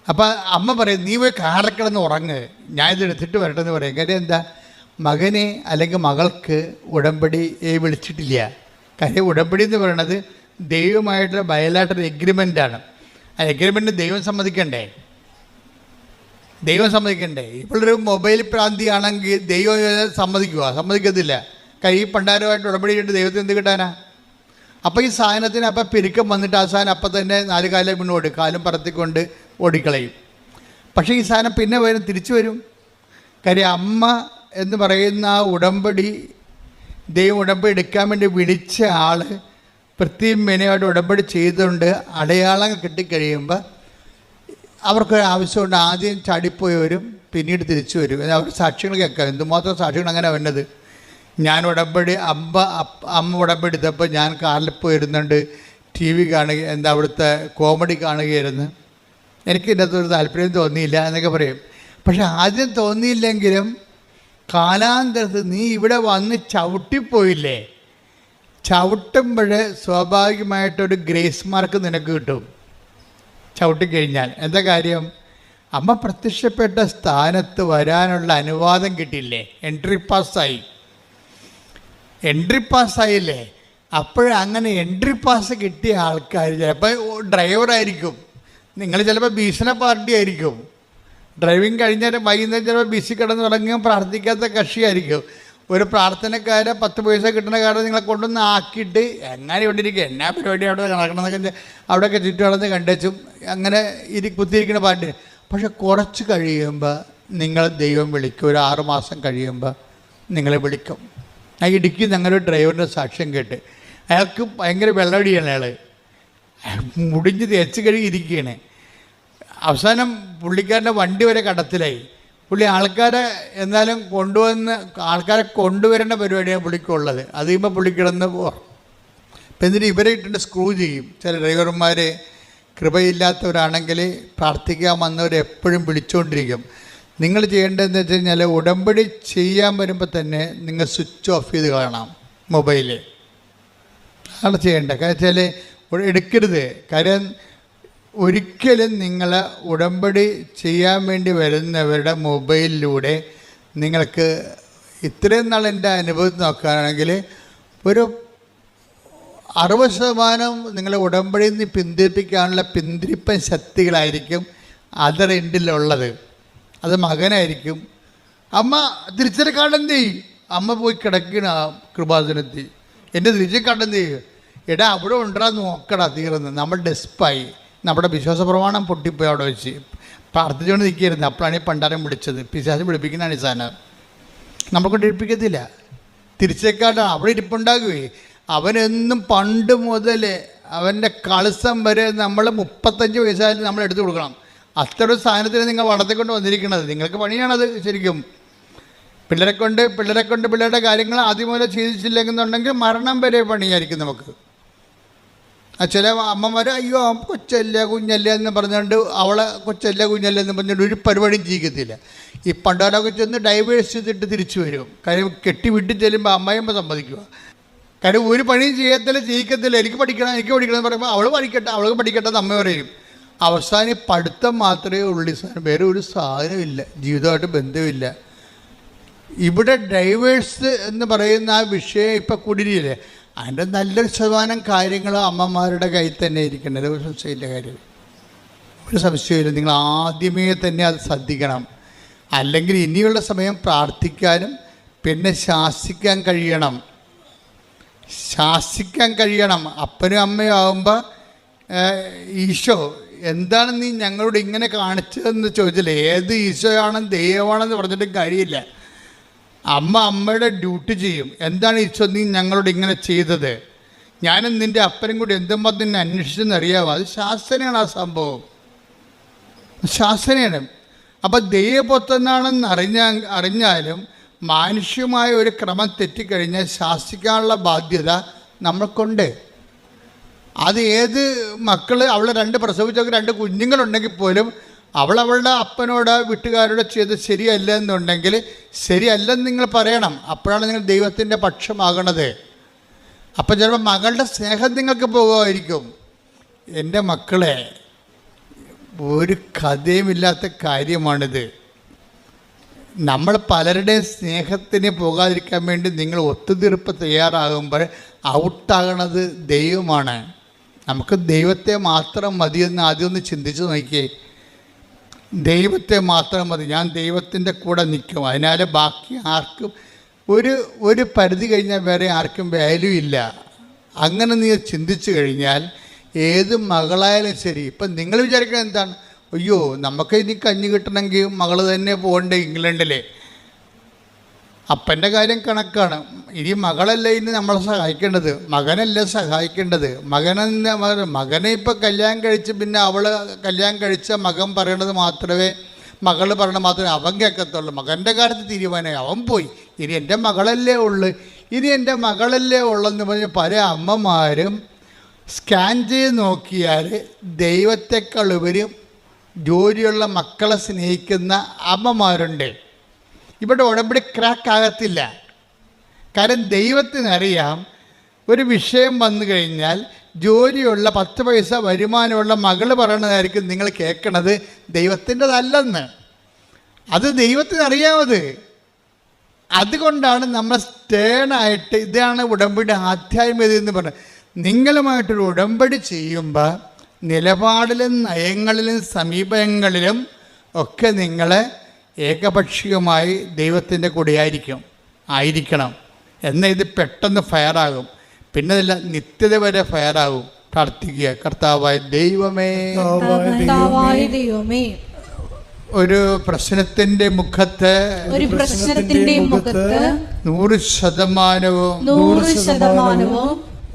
അപ്പം അമ്മ പറയും നീ പോയി കാറിക്കിടന്ന് ഉറങ്ങ്, ഞാൻ ഇത് എടുത്തിട്ട് വരട്ടെന്ന് പറയും. കാര്യം എന്താ? മകനെ അല്ലെങ്കിൽ മകൾക്ക് ഉടമ്പടിയെ വിളിച്ചിട്ടില്ല. കാര്യം ഉടമ്പടി എന്ന് പറയുന്നത് ദൈവമായിട്ടുള്ള ബയലാറ്ററൽ എഗ്രിമെൻ്റാണ്. ആ എഗ്രിമെൻറ്റ് ദൈവം സമ്മതിക്കണ്ടേ? ഇപ്പോഴൊരു മൊബൈൽ പ്രാന്തിയാണെങ്കിൽ ദൈവം സമ്മതിക്കത്തില്ല. കൈ പണ്ടാരമായിട്ട് ഉടമ്പടി ചെയ്തിട്ട് ദൈവത്തിന് എന്ത് കിട്ടാനാ? അപ്പോൾ ഈ സാധനത്തിന് അപ്പം പെരുക്കം വന്നിട്ട് ആ സാധനം അപ്പം തന്നെ 4 കാലം മുന്നോട്ട് കാലും പറത്തിക്കൊണ്ട് ഓടിക്കളയും. പക്ഷേ ഈ സാധനം പിന്നെ തിരിച്ചു വരും. കാര്യം അമ്മ എന്ന് പറയുന്ന ആ ഉടമ്പടി, ദൈവം ഉടമ്പടി എടുക്കാൻ വേണ്ടി വിളിച്ച ആൾ പ്രത്യേകം മെനയായിട്ട് ഉടമ്പടി ചെയ്തുകൊണ്ട് അടയാളങ്ങൾ കിട്ടിക്കഴിയുമ്പോൾ അവർക്കൊരു ആവശ്യമുണ്ട്. ആദ്യം ചാടിപ്പോയവരും പിന്നീട് തിരിച്ചു വരും. അവർ സാക്ഷ്യങ്ങൾ കേൾക്കാം. എന്തുമാത്രം സാക്ഷ്യങ്ങൾ അങ്ങനെ വരുന്നത്. ഞാൻ ഉടമ്പടി അമ്മ ഉടമ്പടി എടുത്തപ്പോൾ ഞാൻ കാറിൽ പോയിരുന്നുണ്ട്, TV കാണുക, അവിടുത്തെ കോമഡി കാണുകയായിരുന്നു, എനിക്ക് ഇതിൻ്റെ അകത്തൊരു താല്പര്യം തോന്നിയില്ല എന്നൊക്കെ പറയും. പക്ഷെ ആദ്യം തോന്നിയില്ലെങ്കിലും കാലാന്തരത്ത് നീ ഇവിടെ വന്ന് ചവിട്ടിപ്പോയില്ലേ, ചവിട്ടുമ്പോൾ സ്വാഭാവികമായിട്ടൊരു ഗ്രേസ് മാർക്ക് നിനക്ക് കിട്ടും. ചവിട്ടിക്കഴിഞ്ഞാൽ എന്താ കാര്യം? അമ്മ പ്രത്യക്ഷപ്പെട്ട സ്ഥാനത്ത് വരാനുള്ള അനുവാദം കിട്ടിയില്ലേ, എൻട്രി പാസ്സായില്ലേ. അപ്പോഴങ്ങനെ എൻട്രി പാസ് കിട്ടിയ ആൾക്കാർ ചിലപ്പോൾ ഡ്രൈവറായിരിക്കും, നിങ്ങൾ ചിലപ്പോൾ ഭീഷണ പാർട്ടി ആയിരിക്കും, ഡ്രൈവിങ് കഴിഞ്ഞാൽ വൈകുന്നേരം ചിലപ്പോൾ ബിസി കിടന്ന് തുടങ്ങിയും പ്രാർത്ഥിക്കാത്ത കക്ഷിയായിരിക്കും. ഒരു പ്രാർത്ഥനക്കാരെ 10 പൈസ കിട്ടുന്ന കാര്യം നിങ്ങളെ കൊണ്ടൊന്ന് ആക്കിയിട്ട് എങ്ങനെ കൊണ്ടിരിക്കുക, എന്നാ പരിപാടി അവിടെ നടക്കണമെന്നൊക്കെ അവിടെയൊക്കെ ചുറ്റും നടന്ന് കണ്ടുവച്ചും അങ്ങനെ കുത്തിയിരിക്കുന്ന പാർട്ടി. പക്ഷെ കുറച്ച് കഴിയുമ്പോൾ നിങ്ങൾ ദൈവം വിളിക്കും. ഒരു 6 മാസം കഴിയുമ്പോൾ നിങ്ങളെ വിളിക്കും. ആ ഇടുക്കി ഞങ്ങളൊരു ഡ്രൈവറിൻ്റെ സാക്ഷ്യം കേട്ട്, അയാൾക്ക് ഭയങ്കര വെള്ളടിയാണ്. അയാൾ മുടിഞ്ഞ് തേച്ച് കഴുകിയിരിക്കുകയാണ്. അവസാനം പുള്ളിക്കാരൻ്റെ വണ്ടി വരെ കടത്തിലായി. പുള്ളി ആൾക്കാരെ എന്നാലും ആൾക്കാരെ കൊണ്ടുവരേണ്ട പരിപാടിയാണ് പുള്ളിക്കുള്ളത്. അത് കഴിയുമ്പോൾ പുള്ളി കിടന്ന് പോകാം. അപ്പം എന്നിട്ട് ഇവരെ ഇട്ടിട്ട് സ്ക്രൂ ചെയ്യും. ചില ഡ്രൈവർമാർ കൃപയില്ലാത്തവരാണെങ്കിൽ പ്രാർത്ഥിക്കാൻ വന്നവർ എപ്പോഴും വിളിച്ചുകൊണ്ടിരിക്കും. നിങ്ങൾ ചെയ്യേണ്ടതെന്ന് വെച്ച് കഴിഞ്ഞാൽ ഉടമ്പടി ചെയ്യാൻ വരുമ്പോൾ തന്നെ നിങ്ങൾ സ്വിച്ച് ഓഫ് ചെയ്ത് കാണാം മൊബൈല്. അതാണ് ചെയ്യേണ്ടത്. കാരണം വെച്ചാൽ എടുക്കരുത്. കാര്യം ഒരിക്കലും നിങ്ങൾ ഉടമ്പടി ചെയ്യാൻ വേണ്ടി വരുന്നവരുടെ മൊബൈലിലൂടെ നിങ്ങൾക്ക് ഇത്രയും നാൾ എൻ്റെ അനുഭവത്തിൽ നോക്കുകയാണെങ്കിൽ ഒരു 60% നിങ്ങളെ ഉടമ്പടിയിൽ നിന്ന് പിന്തിരിപ്പിക്കാനുള്ള പിന്തിരിപ്പൻ ശക്തികളായിരിക്കും അതർ എൻഡിലുള്ളത്. അത് മകനായിരിക്കും. അമ്മ തിരിച്ചറി കാർഡെന്ത് ചെയ്യും? അമ്മ പോയി കിടക്കണ കൃപാസനത്തിൽ എൻ്റെ തിരിച്ചറി കാർഡെന്ത് ചെയ്യും? എടാ അവിടെ ഉണ്ടാ നോക്കടാ, തീർന്ന് നമ്മൾ ഡെസ്പായി, നമ്മുടെ വിശ്വാസ പ്രമാണം പൊട്ടിപ്പോയി. അവിടെ വെച്ച് പ്രാർത്ഥിച്ചുകൊണ്ട് നിൽക്കുകയായിരുന്നു. അപ്പോഴാണ് ഈ പണ്ടാരം വിളിച്ചത്. പിശാച് വിളിപ്പിക്കുന്നതാണ് ഈ സാധനം. നമ്മളെക്കൊണ്ട് ഇരിപ്പിക്കത്തില്ല. തിരിച്ചേക്കാട്ടാണ് അവിടെ ഇരിപ്പുണ്ടാകുകയെ. അവനെന്നും പണ്ട് മുതൽ അവൻ്റെ കളിസം വരെ നമ്മൾ 35 വയസ്സായാലും നമ്മൾ എടുത്തു കൊടുക്കണം. അത്ര ഒരു സാധനത്തിന് നിങ്ങൾ വളർത്തിക്കൊണ്ട് വന്നിരിക്കുന്നത്. നിങ്ങൾക്ക് പണിയാണത് ശരിക്കും. പിള്ളേരെ കൊണ്ട് പിള്ളേരുടെ കാര്യങ്ങൾ ആദ്യം മുതലേ ചെയ്തിച്ചില്ലെന്നുണ്ടെങ്കിൽ മരണം വരെ പണിയായിരിക്കും നമുക്ക്. ചില അമ്മമാർ അയ്യോ കൊച്ചല്ല കുഞ്ഞല്ല എന്ന് പറഞ്ഞുകൊണ്ട് അവളെ കൊച്ചല്ല കുഞ്ഞല്ല എന്ന് പറഞ്ഞുകൊണ്ട് ഒരു പരിപാടിയും ചെയ്യിക്കത്തില്ല. ഈ പണ്ടാലൊക്കെ ചെന്ന് ഡൈവേഴ്സ് ചെയ്തിട്ട് തിരിച്ചു വരും. കാര്യം കെട്ടി വീട്ടിൽ ചെല്ലുമ്പോൾ അമ്മയമ്മ സമ്മതിക്കുക. കാര്യം ഒരു പണിയും ചെയ്യിക്കത്തില്ല. എനിക്ക് പഠിക്കണം എന്ന് പറയുമ്പോൾ അവൾക്ക് പഠിക്കട്ടെ എന്ന് അമ്മ പറയും. അവസാനം പഠിത്തം മാത്രമേ ഉള്ളൂ. വേറെ ഒരു സാധനമില്ല, ജീവിതമായിട്ട് ബന്ധമില്ല. ഇവിടെ ഡൈവേഴ്സ് എന്ന് പറയുന്ന ആ വിഷയം ഇപ്പം കുടിരിയില്ലേ, അതിൻ്റെ നല്ലൊരു ശതമാനം കാര്യങ്ങൾ അമ്മമാരുടെ കയ്യിൽ തന്നെ ഇരിക്കേണ്ടത്. ഒരു സംശയമില്ല, കാര്യം ഒരു സംശയമില്ല. നിങ്ങൾ ആദ്യമേ തന്നെ അത് ശ്രദ്ധിക്കണം. അല്ലെങ്കിൽ ഇനിയുള്ള സമയം പ്രാർത്ഥിക്കാനും പിന്നെ ശാസിക്കാൻ കഴിയണം. അപ്പനും അമ്മയും ആകുമ്പോൾ ഈശോ എന്താണ് നീ ഞങ്ങളോട് ഇങ്ങനെ കാണിച്ചതെന്ന് ചോദിച്ചില്ലേ. ഏത് ഈശോയാണെന്ന് ദൈവമാണെന്ന് പറഞ്ഞിട്ടും കാര്യമില്ല. അമ്മയുടെ ഡ്യൂട്ടി ചെയ്യും. എന്താണ് ഈശോ നീ ഞങ്ങളോട് ഇങ്ങനെ ചെയ്തത്, ഞാനും നിൻ്റെ അപ്പനും കൂടി എന്തുമ്പോൾ നിന്നെ അന്വേഷിച്ചെന്നറിയാമോ? അത് ശാസനയാണ്. ആ സംഭവം ശാസനയാണ്. അപ്പം ദൈവപുത്രനാണെന്ന് അറിഞ്ഞാലും മാനുഷ്യമായ ഒരു ക്രമം തെറ്റിക്കഴിഞ്ഞാൽ ശാസിക്കാനുള്ള ബാധ്യത നമ്മൾക്കുണ്ട്. അത് ഏത് മക്കൾ അവൾ പ്രസവിച്ചൊക്കെ 2 കുഞ്ഞുങ്ങളുണ്ടെങ്കിൽ പോലും അവളുടെ അപ്പനോട് വീട്ടുകാരോട് ചെയ്ത് ശരിയല്ല എന്നുണ്ടെങ്കിൽ ശരിയല്ലെന്ന് നിങ്ങൾ പറയണം. അപ്പോഴാണ് നിങ്ങൾ ദൈവത്തിൻ്റെ പക്ഷമാകണത്. അപ്പം ചിലപ്പോൾ മകളുടെ സ്നേഹം നിങ്ങൾക്ക് പോകുമായിരിക്കും. എൻ്റെ മക്കളെ, ഒരു കഥയുമില്ലാത്ത കാര്യമാണിത്. നമ്മൾ പലരുടെയും സ്നേഹത്തിന് പോകാതിരിക്കാൻ വേണ്ടി നിങ്ങൾ ഒത്തുതീർപ്പ് തയ്യാറാകുമ്പോൾ ഔട്ടാകണത് ദൈവമാണ്. നമുക്ക് ദൈവത്തെ മാത്രം മതിയെന്ന് ആദ്യം ഒന്ന് ചിന്തിച്ച് നോക്കിയേ. ദൈവത്തെ മാത്രം മതി, ഞാൻ ദൈവത്തിൻ്റെ കൂടെ നിൽക്കും. അതിനാൽ ബാക്കി ആർക്കും ഒരു പരിധി കഴിഞ്ഞാൽ വേറെ ആർക്കും വാല്യൂ ഇല്ല. അങ്ങനെ നീ ചിന്തിച്ചു കഴിഞ്ഞാൽ ഏത് മകളായാലും ശരി. ഇപ്പം നിങ്ങൾ വിചാരിക്കുന്നത് എന്താണ്, അയ്യോ നമുക്ക് ഇനി കഞ്ഞി കിട്ടണമെങ്കിൽ മകൾ തന്നെ പോകണ്ടേ ഇംഗ്ലണ്ടിലെ. അപ്പൻ്റെ കാര്യം കണക്കാണ്. ഇനി മകളല്ല ഇനി നമ്മളെ സഹായിക്കേണ്ടത്, മകനല്ല സഹായിക്കേണ്ടത്. മകനെ ഇപ്പം കല്യാണം കഴിച്ച് പിന്നെ കല്യാണം കഴിച്ച മകൻ പറയണത് മാത്രമേ അവൻ കേൾക്കത്തുള്ളൂ. മകൻ്റെ കാര്യത്തിൽ തീരുമാനമായി, അവൻ പോയി. ഇനി എൻ്റെ മകളല്ലേ ഉള്ളെന്ന് പറഞ്ഞ് പല അമ്മമാരും സ്കാൻ ചെയ്ത് നോക്കിയാൽ ദൈവത്തെക്കാൾ ഉപരി ജോലിയുള്ള മക്കളെ സ്നേഹിക്കുന്ന അമ്മമാരുണ്ട്. ഇവിടെ ഉടമ്പടി ക്രാക്കാകത്തില്ല. കാരണം ദൈവത്തിനറിയാം ഒരു വിഷയം വന്നു കഴിഞ്ഞാൽ ജോലിയുള്ള 10 പൈസ വരുമാനമുള്ള മകൾ പറയണതായിരിക്കും നിങ്ങൾ കേൾക്കണത്, ദൈവത്തിൻ്റെതല്ലെന്ന്. അത് ദൈവത്തിനറിയാമത്. അതുകൊണ്ടാണ് നമ്മൾ സ്റ്റേണായിട്ട് ഇതാണ് ഉടമ്പടി ആധ്യാത്മികത എന്ന് പറഞ്ഞത്. നിങ്ങളുമായിട്ടൊരു ഉടമ്പടി ചെയ്യുമ്പോൾ നിലപാടിലും നയങ്ങളിലും സമീപനങ്ങളിലും ഒക്കെ നിങ്ങൾ ഏകപക്ഷീയമായി ദൈവത്തിൻ്റെ കൂടെ ആയിരിക്കണം. എന്നാൽ ഇത് പെട്ടെന്ന് ഫയറാകും. പിന്നെ ഇതല്ല, നിത്യത വരെ ഫയറാകും. പ്രാർത്ഥിക്കുക, കർത്താവായ ദൈവമേ, ഒരു പ്രശ്നത്തിൻ്റെ മുഖത്ത് 100%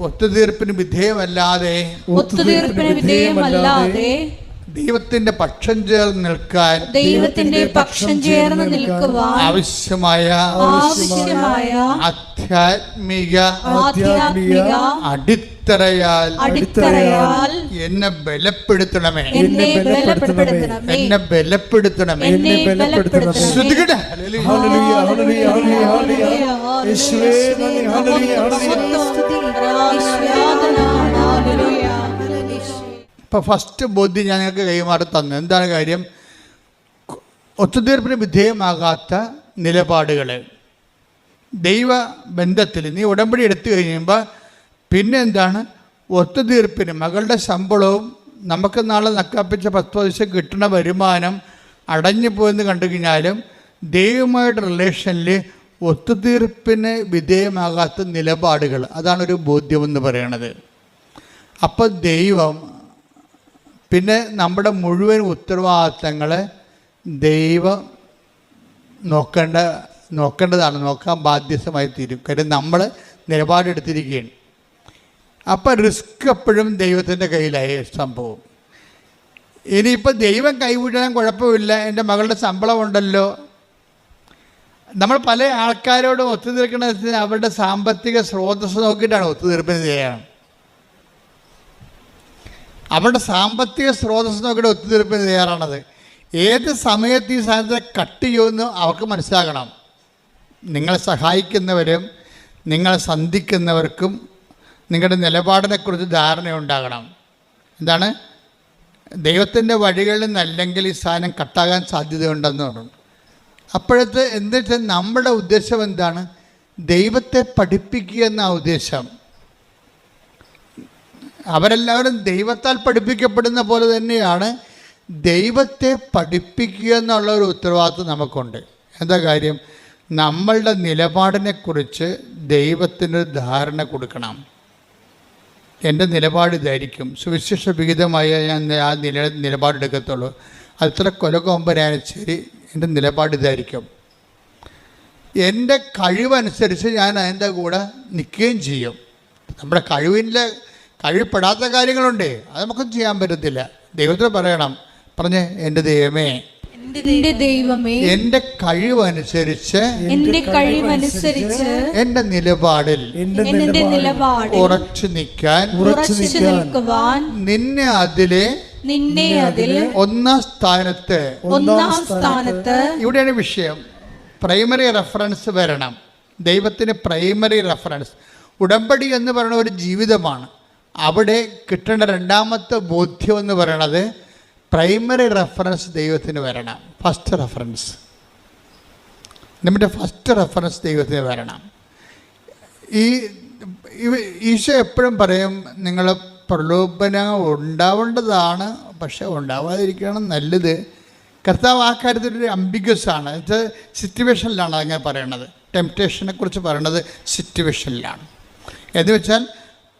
ഒത്തുതീർപ്പിന് വിധേയമല്ലാതെ ദൈവത്തിന്റെ പക്ഷം ചേർന്ന് നിൽക്കാൻ ആവശ്യമായ ആധ്യാത്മിക അടിത്തറയാൽ എന്നെ ബലപ്പെടുത്തണമേ. ഇപ്പോൾ ഫസ്റ്റ് ബോധ്യം ഞാൻ നിങ്ങൾക്ക് കൈമാറി തന്നു. എന്താണ് കാര്യം? ഒത്തുതീർപ്പിന് വിധേയമാകാത്ത നിലപാടുകൾ ദൈവ ബന്ധത്തിൽ നീ ഉടമ്പടി എടുത്തു കഴിയുമ്പോൾ പിന്നെ എന്താണ്, ഒത്തുതീർപ്പിന് മകളുടെ ശമ്പളവും നമുക്ക് നാളെ നക്കാപ്പിച്ച 10 ദിവസം കിട്ടുന്ന വരുമാനം അടഞ്ഞു പോയെന്ന് കണ്ടു കഴിഞ്ഞാലും ദൈവമായിട്ട് റിലേഷനിൽ ഒത്തുതീർപ്പിന് വിധേയമാകാത്ത നിലപാടുകൾ, അതാണൊരു ബോധ്യമെന്ന് പറയണത്. അപ്പോൾ ദൈവം പിന്നെ നമ്മുടെ മുഴുവൻ ഉത്തരവാദിത്തങ്ങൾ ദൈവം നോക്കാൻ ബാധ്യസ്ഥമായി തീരും. കാര്യം നമ്മൾ നിലപാടെടുത്തിരിക്കുകയാണ്. അപ്പോൾ റിസ്ക് എപ്പോഴും ദൈവത്തിൻ്റെ കയ്യിലായ സംഭവം. ഇനിയിപ്പോൾ ദൈവം കൈവിടാൻ കുഴപ്പമില്ല, എൻ്റെ മകളുടെ ശമ്പളം ഉണ്ടല്ലോ, നമ്മൾ പല ആൾക്കാരോടും ഒത്തുതീർക്കുന്നത് അവരുടെ സാമ്പത്തിക സ്രോതസ് നോക്കിയിട്ടാണ് ഒത്തുതീർപ്പിന് ചെയ്യണം. അവരുടെ സാമ്പത്തിക സ്രോതസ് നോക്കിയിട്ട് ഒത്തുതീർപ്പിന് തയ്യാറാണത്. ഏത് സമയത്ത് ഈ സാധനത്തെ കട്ട് ചെയ്യുമെന്ന് അവർക്ക് മനസ്സിലാക്കണം. നിങ്ങളെ സഹായിക്കുന്നവരും നിങ്ങളെ സന്ധിക്കുന്നവർക്കും നിങ്ങളുടെ നിലപാടിനെക്കുറിച്ച് ധാരണയുണ്ടാകണം. എന്താണ്? ദൈവത്തിൻ്റെ വഴികളിൽ നിന്നല്ലെങ്കിൽ ഈ സാധനം കട്ടാകാൻ സാധ്യതയുണ്ടെന്ന് പറഞ്ഞു. അപ്പോഴത്തെ എന്താ വെച്ചാൽ നമ്മുടെ ഉദ്ദേശം എന്താണ്? ദൈവത്തെ പഠിപ്പിക്കുക എന്ന ഉദ്ദേശം. അവരെല്ലാവരും ദൈവത്താൽ പഠിപ്പിക്കപ്പെടുന്ന പോലെ തന്നെയാണ് ദൈവത്തെ പഠിപ്പിക്കുക എന്നുള്ള ഒരു ഉത്തരവാദിത്വം നമുക്കുണ്ട്. എന്താ കാര്യം? നമ്മളുടെ നിലപാടിനെക്കുറിച്ച് ദൈവത്തിന് ധാരണ കൊടുക്കണം. എൻ്റെ നിലപാട് ഇതായിരിക്കും, സുവിശേഷ വിഹിതമായ ഞാൻ ആ നിലപാടെടുക്കത്തുള്ളൂ. അത്ര കൊലകൊമ്പനായാലും ശരി, എൻ്റെ നിലപാട് ഇതായിരിക്കും. എൻ്റെ കഴിവനുസരിച്ച് ഞാൻ അതിൻ്റെ കൂടെ നിൽക്കുകയും ചെയ്യും. നമ്മുടെ കഴിവപ്പെടാത്ത കാര്യങ്ങളുണ്ട്, അത് നമുക്കൊന്നും ചെയ്യാൻ പറ്റത്തില്ല. ദൈവത്തിന് പറയണം, പറഞ്ഞ് എൻ്റെ ദൈവമേ, എൻ്റെ കഴിവനുസരിച്ച് എൻ്റെ നിലപാടിൽ ഉറച്ചു നിൽക്കാൻ നിന്നെ അതിലെ ഒന്നാം സ്ഥാനത്ത്. ഇവിടെയാണ് വിഷയം. പ്രൈമറി റെഫറൻസ് വരണം. ദൈവത്തിന് പ്രൈമറി റെഫറൻസ്. ഉടമ്പടി എന്ന് പറയുന്ന ഒരു ജീവിതമാണ്. അവിടെ കിട്ടേണ്ട രണ്ടാമത്തെ ബോധ്യം എന്ന് പറയണത് പ്രൈമറി റെഫറൻസ് ദൈവത്തിന് വരണം. ഫസ്റ്റ് റെഫറൻസ്, നമ്മുടെ ഫസ്റ്റ് റെഫറൻസ് ദൈവത്തിന് വരണം. ഈശോ എപ്പോഴും പറയും, നിങ്ങൾ പ്രലോഭനം ഉണ്ടാവേണ്ടതാണ്, പക്ഷെ ഉണ്ടാവാതിരിക്കണം നല്ലത്. കർത്താവ് ആ കാര്യത്തിലൊരു അംബിഗ്യസ് ആണ്. ഇത് സിറ്റുവേഷനിലാണ് അങ്ങനെ പറയണത്. ടെംപ്റ്റേഷനെ കുറിച്ച് പറയണത് സിറ്റുവേഷനിലാണ്. എന്ന് വെച്ചാൽ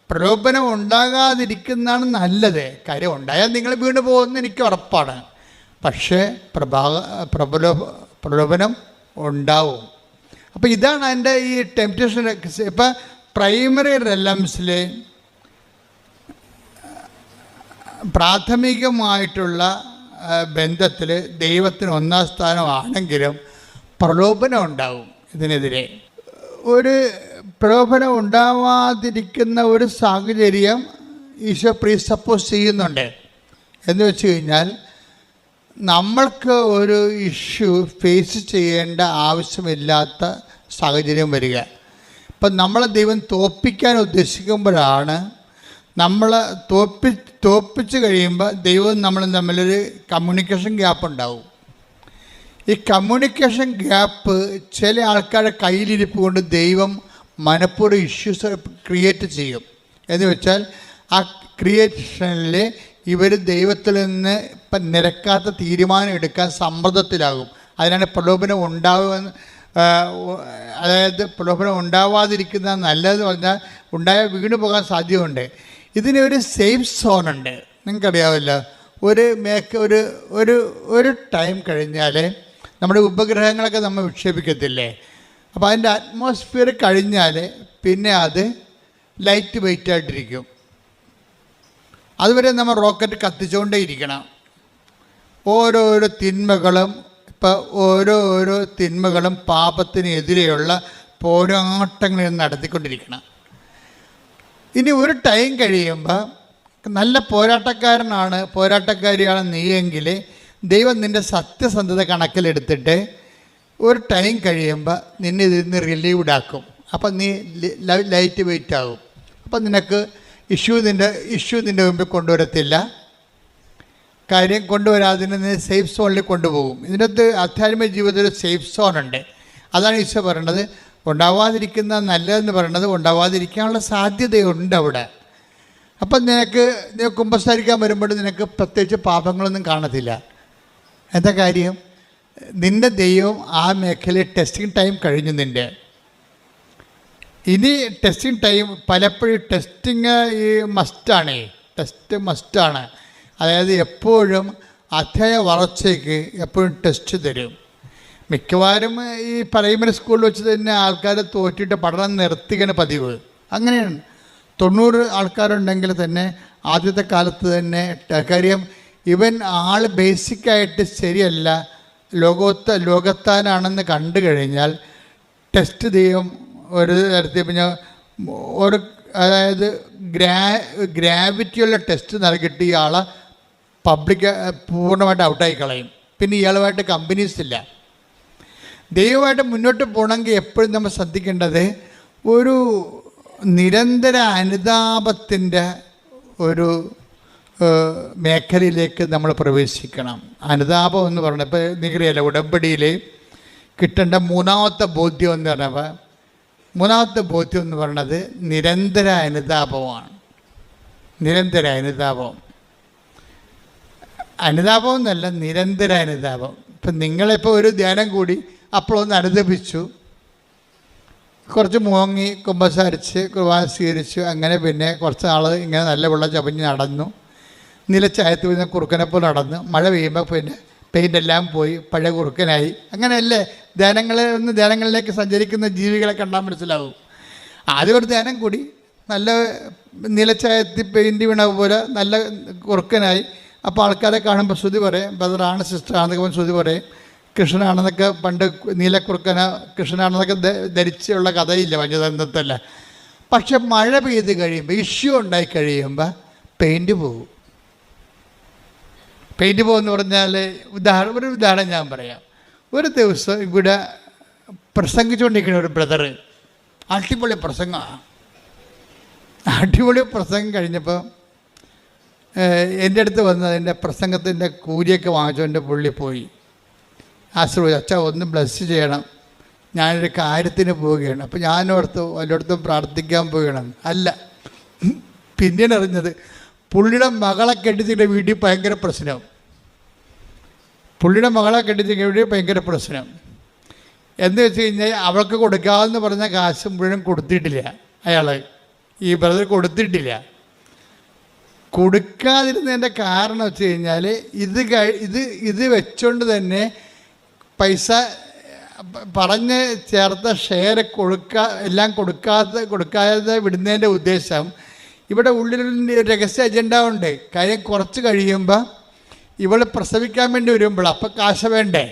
പ്രലോഭനം ഉണ്ടാകാതിരിക്കുന്നതാണ് നല്ലത്. കാര്യം ഉണ്ടായാൽ നിങ്ങൾ വീണ് പോകുമെന്ന് എനിക്ക് ഉറപ്പാണ്. പക്ഷേ പ്രലോഭനം ഉണ്ടാവും. അപ്പോൾ ഇതാണ് എൻ്റെ ഈ ടെംപ്റ്റേഷൻ. ഇപ്പം പ്രൈമറി റെലംസിൽ പ്രാഥമികമായിട്ടുള്ള ബന്ധത്തിൽ ദൈവത്തിന് ഒന്നാം സ്ഥാനമാണെങ്കിലും പ്രലോഭനം ഉണ്ടാവും. ഇതിനെതിരെ ഒരു പ്രലോഭനം ഉണ്ടാവാതിരിക്കുന്ന ഒരു സാഹചര്യം ഈശോ പ്രീസപ്പോസ് ചെയ്യുന്നുണ്ട്. എന്ന് വെച്ച് കഴിഞ്ഞാൽ നമ്മൾക്ക് ഒരു ഇഷ്യൂ ഫേസ് ചെയ്യേണ്ട ആവശ്യമില്ലാത്ത സാഹചര്യം വരിക. ഇപ്പം നമ്മളെ ദൈവം തോൽപ്പിക്കാൻ ഉദ്ദേശിക്കുമ്പോഴാണ് നമ്മൾ തോൽപ്പിച്ച് കഴിയുമ്പോൾ ദൈവം നമ്മളും തമ്മിലൊരു കമ്മ്യൂണിക്കേഷൻ ഗ്യാപ്പ് ഉണ്ടാവും. ഈ കമ്മ്യൂണിക്കേഷൻ ഗ്യാപ്പ് ചില ആൾക്കാരുടെ കയ്യിലിരിപ്പ് കൊണ്ട് ദൈവം മനഃപൂർവ്വം ഇഷ്യൂസ് ക്രിയേറ്റ് ചെയ്യും. എന്ന് വെച്ചാൽ ആ ക്രിയേഷനിൽ ഇവർ ദൈവത്തിൽ നിന്ന് ഇപ്പം നിരക്കാത്ത തീരുമാനം എടുക്കാൻ സമ്മർദ്ദത്തിലാകും. അതിനാണ് പ്രലോഭനം ഉണ്ടാവുമെന്ന്, അതായത് പ്രലോഭനം ഉണ്ടാവാതിരിക്കുന്ന നല്ലതെന്ന് പറഞ്ഞാൽ ഉണ്ടായാൽ വീണു പോകാൻ സാധ്യതയുണ്ട്. ഇതിനൊരു സേഫ് സോണുണ്ട്. നിങ്ങൾക്കറിയാമല്ലോ, ഒരു ടൈം കഴിഞ്ഞാൽ നമ്മുടെ ഉപഗ്രഹങ്ങളൊക്കെ നമ്മൾ വിക്ഷേപിക്കത്തില്ലേ? അപ്പോൾ അതിൻ്റെ അറ്റ്മോസ്ഫിയർ കഴിഞ്ഞാൽ പിന്നെ അത് ലൈറ്റ് വെയിറ്റ് ആയിട്ടിരിക്കും. അതുവരെ നമ്മൾ റോക്കറ്റ് കത്തിച്ചുകൊണ്ടേ ഇരിക്കണം. ഓരോരോ തിന്മകളും പാപത്തിനെതിരെയുള്ള പോരാട്ടങ്ങളിൽ നടത്തിക്കൊണ്ടിരിക്കണം. ഇനി ഒരു ടൈം കഴിയുമ്പോൾ നല്ല പോരാട്ടക്കാരിയാണ് നീയെങ്കിൽ ദൈവം നിൻ്റെ സത്യസന്ധത കണക്കിലെടുത്തിട്ട് ഒരു ടൈം കഴിയുമ്പോൾ നിന്നെ ഇതിൽ നിന്ന് റിലീവ്ഡ് ആക്കും. അപ്പം നീ ലൈറ്റ് വെയിറ്റ് ആകും. അപ്പം നിനക്ക് ഇഷ്യൂ നിൻ്റെ മുമ്പിൽ കൊണ്ടുവരത്തില്ല. കാര്യം കൊണ്ടുവരാതെ നീ സേഫ് സോണിൽ കൊണ്ടുപോകും. ഇതിനകത്ത് ആധ്യാത്മിക ജീവിതത്തിൽ ഒരു സേഫ് സോണുണ്ട്. അതാണ് ഈശോ പറയണത്. ഉണ്ടാവാതിരിക്കുന്ന നല്ലതെന്ന് പറയണത് ഉണ്ടാവാതിരിക്കാനുള്ള സാധ്യതയുണ്ട് അവിടെ. അപ്പം നിനക്ക് കുമ്പസാരിക്കാൻ വരുമ്പോൾ നിനക്ക് പ്രത്യേകിച്ച് പാപങ്ങളൊന്നും കാണത്തില്ല. എന്താ കാര്യം? നിൻ്റെ ദൈവം ആ മേഖലയിൽ ടെസ്റ്റിംഗ് ടൈം കഴിഞ്ഞു. ഇനി ടെസ്റ്റിംഗ് ടൈം പലപ്പോഴും ടെസ്റ്റിങ് ടെസ്റ്റ് മസ്റ്റാണ്. അതായത് എപ്പോഴും അധ്യായ വളർച്ചയ്ക്ക് എപ്പോഴും ടെസ്റ്റ് തരും. മിക്കവാറും ഈ പ്രൈമറി സ്കൂളിൽ വെച്ച് തന്നെ ആൾക്കാർ തോറ്റിട്ട് പഠനം നിർത്തിക്കുന്ന പതിവ്. അങ്ങനെയാണ്. 90 ആൾക്കാരുണ്ടെങ്കിൽ തന്നെ ആദ്യത്തെ കാലത്ത് തന്നെ കാര്യം ബേസിക്കായിട്ട് ശരിയല്ല, ലോകത്താനാണെന്ന് കണ്ടു കഴിഞ്ഞാൽ ടെസ്റ്റ് ചെയ്യും. ഒരു തരത്തിൽ പിന്നെ ഒരു അതായത് ഗ്രാവിറ്റിയുള്ള ടെസ്റ്റ് നൽകിയിട്ട് ഇയാളെ പൂർണ്ണമായിട്ട് ഔട്ടായി കളയും. പിന്നെ ഇയാളുമായിട്ട് കമ്പനീസ് ഇല്ല. ദൈവമായിട്ട് മുന്നോട്ട് പോകണമെങ്കിൽ എപ്പോഴും നമ്മൾ ശ്രദ്ധിക്കേണ്ടത് ഒരു നിരന്തര അനുതാപത്തിൻ്റെ ഒരു മേഖലയിലേക്ക് നമ്മൾ പ്രവേശിക്കണം. അനുതാപം എന്ന് പറഞ്ഞാൽ ഇപ്പോൾ നിങ്ങൾക്കറിയാലോ, ഉടമ്പടിയിൽ കിട്ടേണ്ട മൂന്നാമത്തെ ബോധ്യം എന്ന് പറഞ്ഞപ്പോൾ മൂന്നാമത്തെ ബോധ്യം എന്ന് പറയുന്നത് നിരന്തര അനുതാപമാണ്. നിരന്തര അനുതാപം എന്നല്ല, നിരന്തര അനുതാപം. ഇപ്പം നിങ്ങളിപ്പോൾ ഒരു ധ്യാനം കൂടി അപ്പോഴൊന്ന് അനുദപിച്ചു, കുറച്ച് മുങ്ങി കുമ്പസാരിച്ച് കുർബാന സ്വീകരിച്ചു, അങ്ങനെ പിന്നെ കുറച്ച് നാൾ ഇങ്ങനെ നല്ല വെള്ളം ചപഞ്ഞ് നടന്നു, നിലച്ചായത്ത് പിന്നെ കുറുക്കനെപ്പോൾ നടന്നു, മഴ പെയ്യുമ്പോൾ പിന്നെ പെയിൻ്റെല്ലാം പോയി പഴയ കുറുക്കനായി. അങ്ങനെയല്ലേ ധ്യാനങ്ങളിലേക്ക് സഞ്ചരിക്കുന്ന ജീവികളെ കണ്ടാൽ മനസ്സിലാവും. ആദ്യം ഒരു ധ്യാനം കൂടി നല്ല നിലച്ചായത്തിൽ പെയിൻറ്റ് വീണ പോലെ നല്ല കുറുക്കനായി. അപ്പോൾ ആൾക്കാരെ കാണുമ്പോൾ ശ്രുതി പറയും ബ്രദറാണ് സിസ്റ്ററാണെന്നൊക്കെ ശ്രുതി പറയും. കൃഷ്ണനാണെന്നൊക്കെ പണ്ട് നീലക്കുറുക്കന കൃഷ്ണനാണെന്നൊക്കെ ധരിച്ചുള്ള കഥയില്ല പഞ്ചതന്ത്രത്തല്ല. പക്ഷെ മഴ പെയ്ത് കഴിയുമ്പോൾ ഇഷ്യൂ ഉണ്ടായി കഴിയുമ്പോൾ പെയിൻറ്റ് പോകും. പെയിൻറ്റ് പോകുമെന്ന് പറഞ്ഞാൽ ഒരു ഉദാഹരണം ഞാൻ പറയാം. ഒരു ദിവസം ഇവിടെ പ്രസംഗിച്ചുകൊണ്ടിരിക്കുന്ന ഒരു ബ്രദറ് അടിപൊളി പ്രസംഗം കഴിഞ്ഞപ്പോൾ എൻ്റെ അടുത്ത് വന്ന് അതിൻ്റെ പ്രസംഗത്തിൻ്റെ കൂലിയൊക്കെ വാങ്ങിച്ചുകൊണ്ട് പുള്ളി പോയി. ആശ്രയിച്ചു, അച്ഛാ ഒന്ന് ബ്ലസ് ചെയ്യണം, ഞാനൊരു കാര്യത്തിന് പോവുകയാണ്. അപ്പോൾ ഞാനോർത്ത് വല്ലയിടത്തും പ്രാർത്ഥിക്കാൻ പോവുകയാണ്. അല്ല, പിന്നീട് അറിഞ്ഞത് പുള്ളിയുടെ മകളെ കെട്ടിച്ചിട്ട് വീട്ടിൽ ഭയങ്കര പ്രശ്നം. എന്ന് വെച്ച് കഴിഞ്ഞാൽ അവൾക്ക് കൊടുക്കാമെന്ന് പറഞ്ഞ കാശ് മുഴുവൻ കൊടുത്തിട്ടില്ല. ഈ ബ്രദർ കൊടുത്തിട്ടില്ല. കൊടുക്കാതിരുന്നതിൻ്റെ കാരണം വെച്ച് കഴിഞ്ഞാൽ ഇത് വെച്ചുകൊണ്ട് തന്നെ പൈസ പറഞ്ഞ് ചേർത്ത ഷെയർ എല്ലാം കൊടുക്കാതെ വിടുന്നതിൻ്റെ ഉദ്ദേശം ഇവിടെ ഉള്ളിലൊരു രഹസ്യ അജണ്ട ഉണ്ട്. കാര്യം കുറച്ച് കഴിയുമ്പോൾ ഇവൾ പ്രസവിക്കാൻ വേണ്ടി വരുമ്പോൾ അപ്പം കാശ് വേണ്ടേ.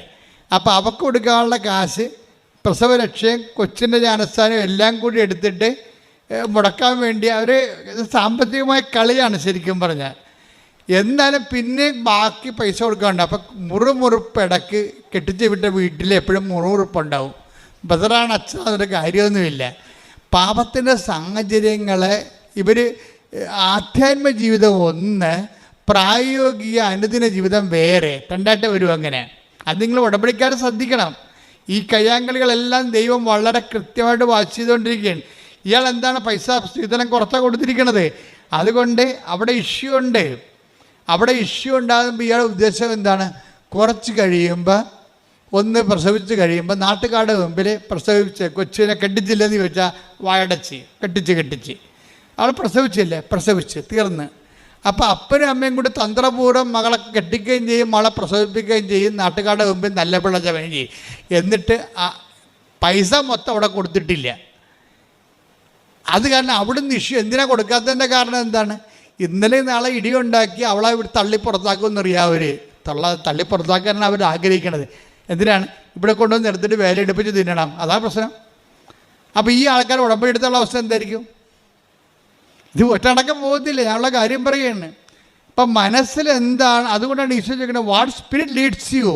അപ്പോൾ അവൾക്ക് കൊടുക്കാനുള്ള കാശ്, പ്രസവരക്ഷയും കൊച്ചിൻ്റെ ജ്ഞാനസ്ഥാനവും എല്ലാം കൂടി എടുത്തിട്ട് മുടക്കാൻ വേണ്ടി അവർ സാമ്പത്തികമായ കളിയാണ് ശരിക്കും പറഞ്ഞാൽ. എന്നാലും പിന്നെ ബാക്കി പൈസ കൊടുക്കാറുണ്ട്. അപ്പം മുറുമുറുപ്പ് ഇടയ്ക്ക് കെട്ടിച്ച് വിട്ട വീട്ടിൽ എപ്പോഴും മുറുമുറുപ്പുണ്ടാവും. ബദറാണ് അച്ഛൻ, അതൊരു കാര്യമൊന്നുമില്ല. പാപത്തിൻ്റെ സാഹചര്യങ്ങളെ ഇവർ ആധ്യാത്മ ജീവിതം ഒന്ന്, പ്രായോഗിക അനുദിന ജീവിതം വേറെ, രണ്ടായിട്ട് വരും. അങ്ങനെ അത് നിങ്ങൾ ഉടമ്പടിക്കാർ ശ്രദ്ധിക്കണം. ഈ കയ്യാങ്കളികളെല്ലാം ദൈവം വളരെ കൃത്യമായിട്ട് വാച്ച് ചെയ്തുകൊണ്ടിരിക്കുകയാണ്. ഇയാൾ എന്താണ് പൈസ സ്ത്രീധനം കുറച്ചാണ് കൊടുത്തിരിക്കണത്. അതുകൊണ്ട് അവിടെ ഇഷ്യൂ ഉണ്ട്. അവിടെ ഇഷ്യൂ ഉണ്ടാകുമ്പോൾ ഇയാളുടെ ഉദ്ദേശം എന്താണ്? കുറച്ച് കഴിയുമ്പോൾ ഒന്ന് പ്രസവിച്ച് കഴിയുമ്പോൾ നാട്ടുകാരുടെ മുമ്പിൽ പ്രസവിച്ച് കൊച്ചിനെ കെട്ടിച്ചില്ലെന്ന് ചോദിച്ചാൽ വായടച്ച് കെട്ടിച്ച് അവൾ പ്രസവിച്ച് തീർന്ന്. അപ്പോൾ അപ്പനും അമ്മയും കൂടി തന്ത്രപൂർവ്വം മകളെ കെട്ടിക്കുകയും ചെയ്യും, മകളെ പ്രസവിപ്പിക്കുകയും ചെയ്യും, നാട്ടുകാരുടെ മുമ്പിൽ നല്ല പിള്ള ചവയും ചെയ്യും. എന്നിട്ട് പൈസ മൊത്തം അവിടെ കൊടുത്തിട്ടില്ല. അത് കാരണം അവിടുന്ന് ഇഷ്യൂ എന്തിനാണ് കൊടുക്കാത്തതിൻ്റെ കാരണം എന്താണ്? ഇന്നലെ നാളെ ഇടിയുണ്ടാക്കി അവളെ ഇവിടെ തള്ളി പുറത്താക്കുമെന്നറിയാം. തള്ളി പുറത്താക്കാനാണ് അവർ ആഗ്രഹിക്കണത്. എന്തിനാണ്? ഇവിടെ കൊണ്ടുവന്ന് എടുത്തിട്ട് വേല എടുപ്പിച്ച് തിന്നണം. അതാ പ്രശ്നം. അപ്പോൾ ഈ ആൾക്കാർ ഉടമ്പടി എടുത്തുള്ള അവസ്ഥ എന്തായിരിക്കും? ഇത് ഒറ്റടക്കം പോകത്തില്ല. ഞാനുള്ള കാര്യം പറയുകയാണ്. അപ്പം മനസ്സിൽ എന്താണ്? അതുകൊണ്ടാണ് ഈശോ ചോദിക്കുന്നത്, വാട്ട് സ്പിരിറ്റ് ലീഡ്സ് യു.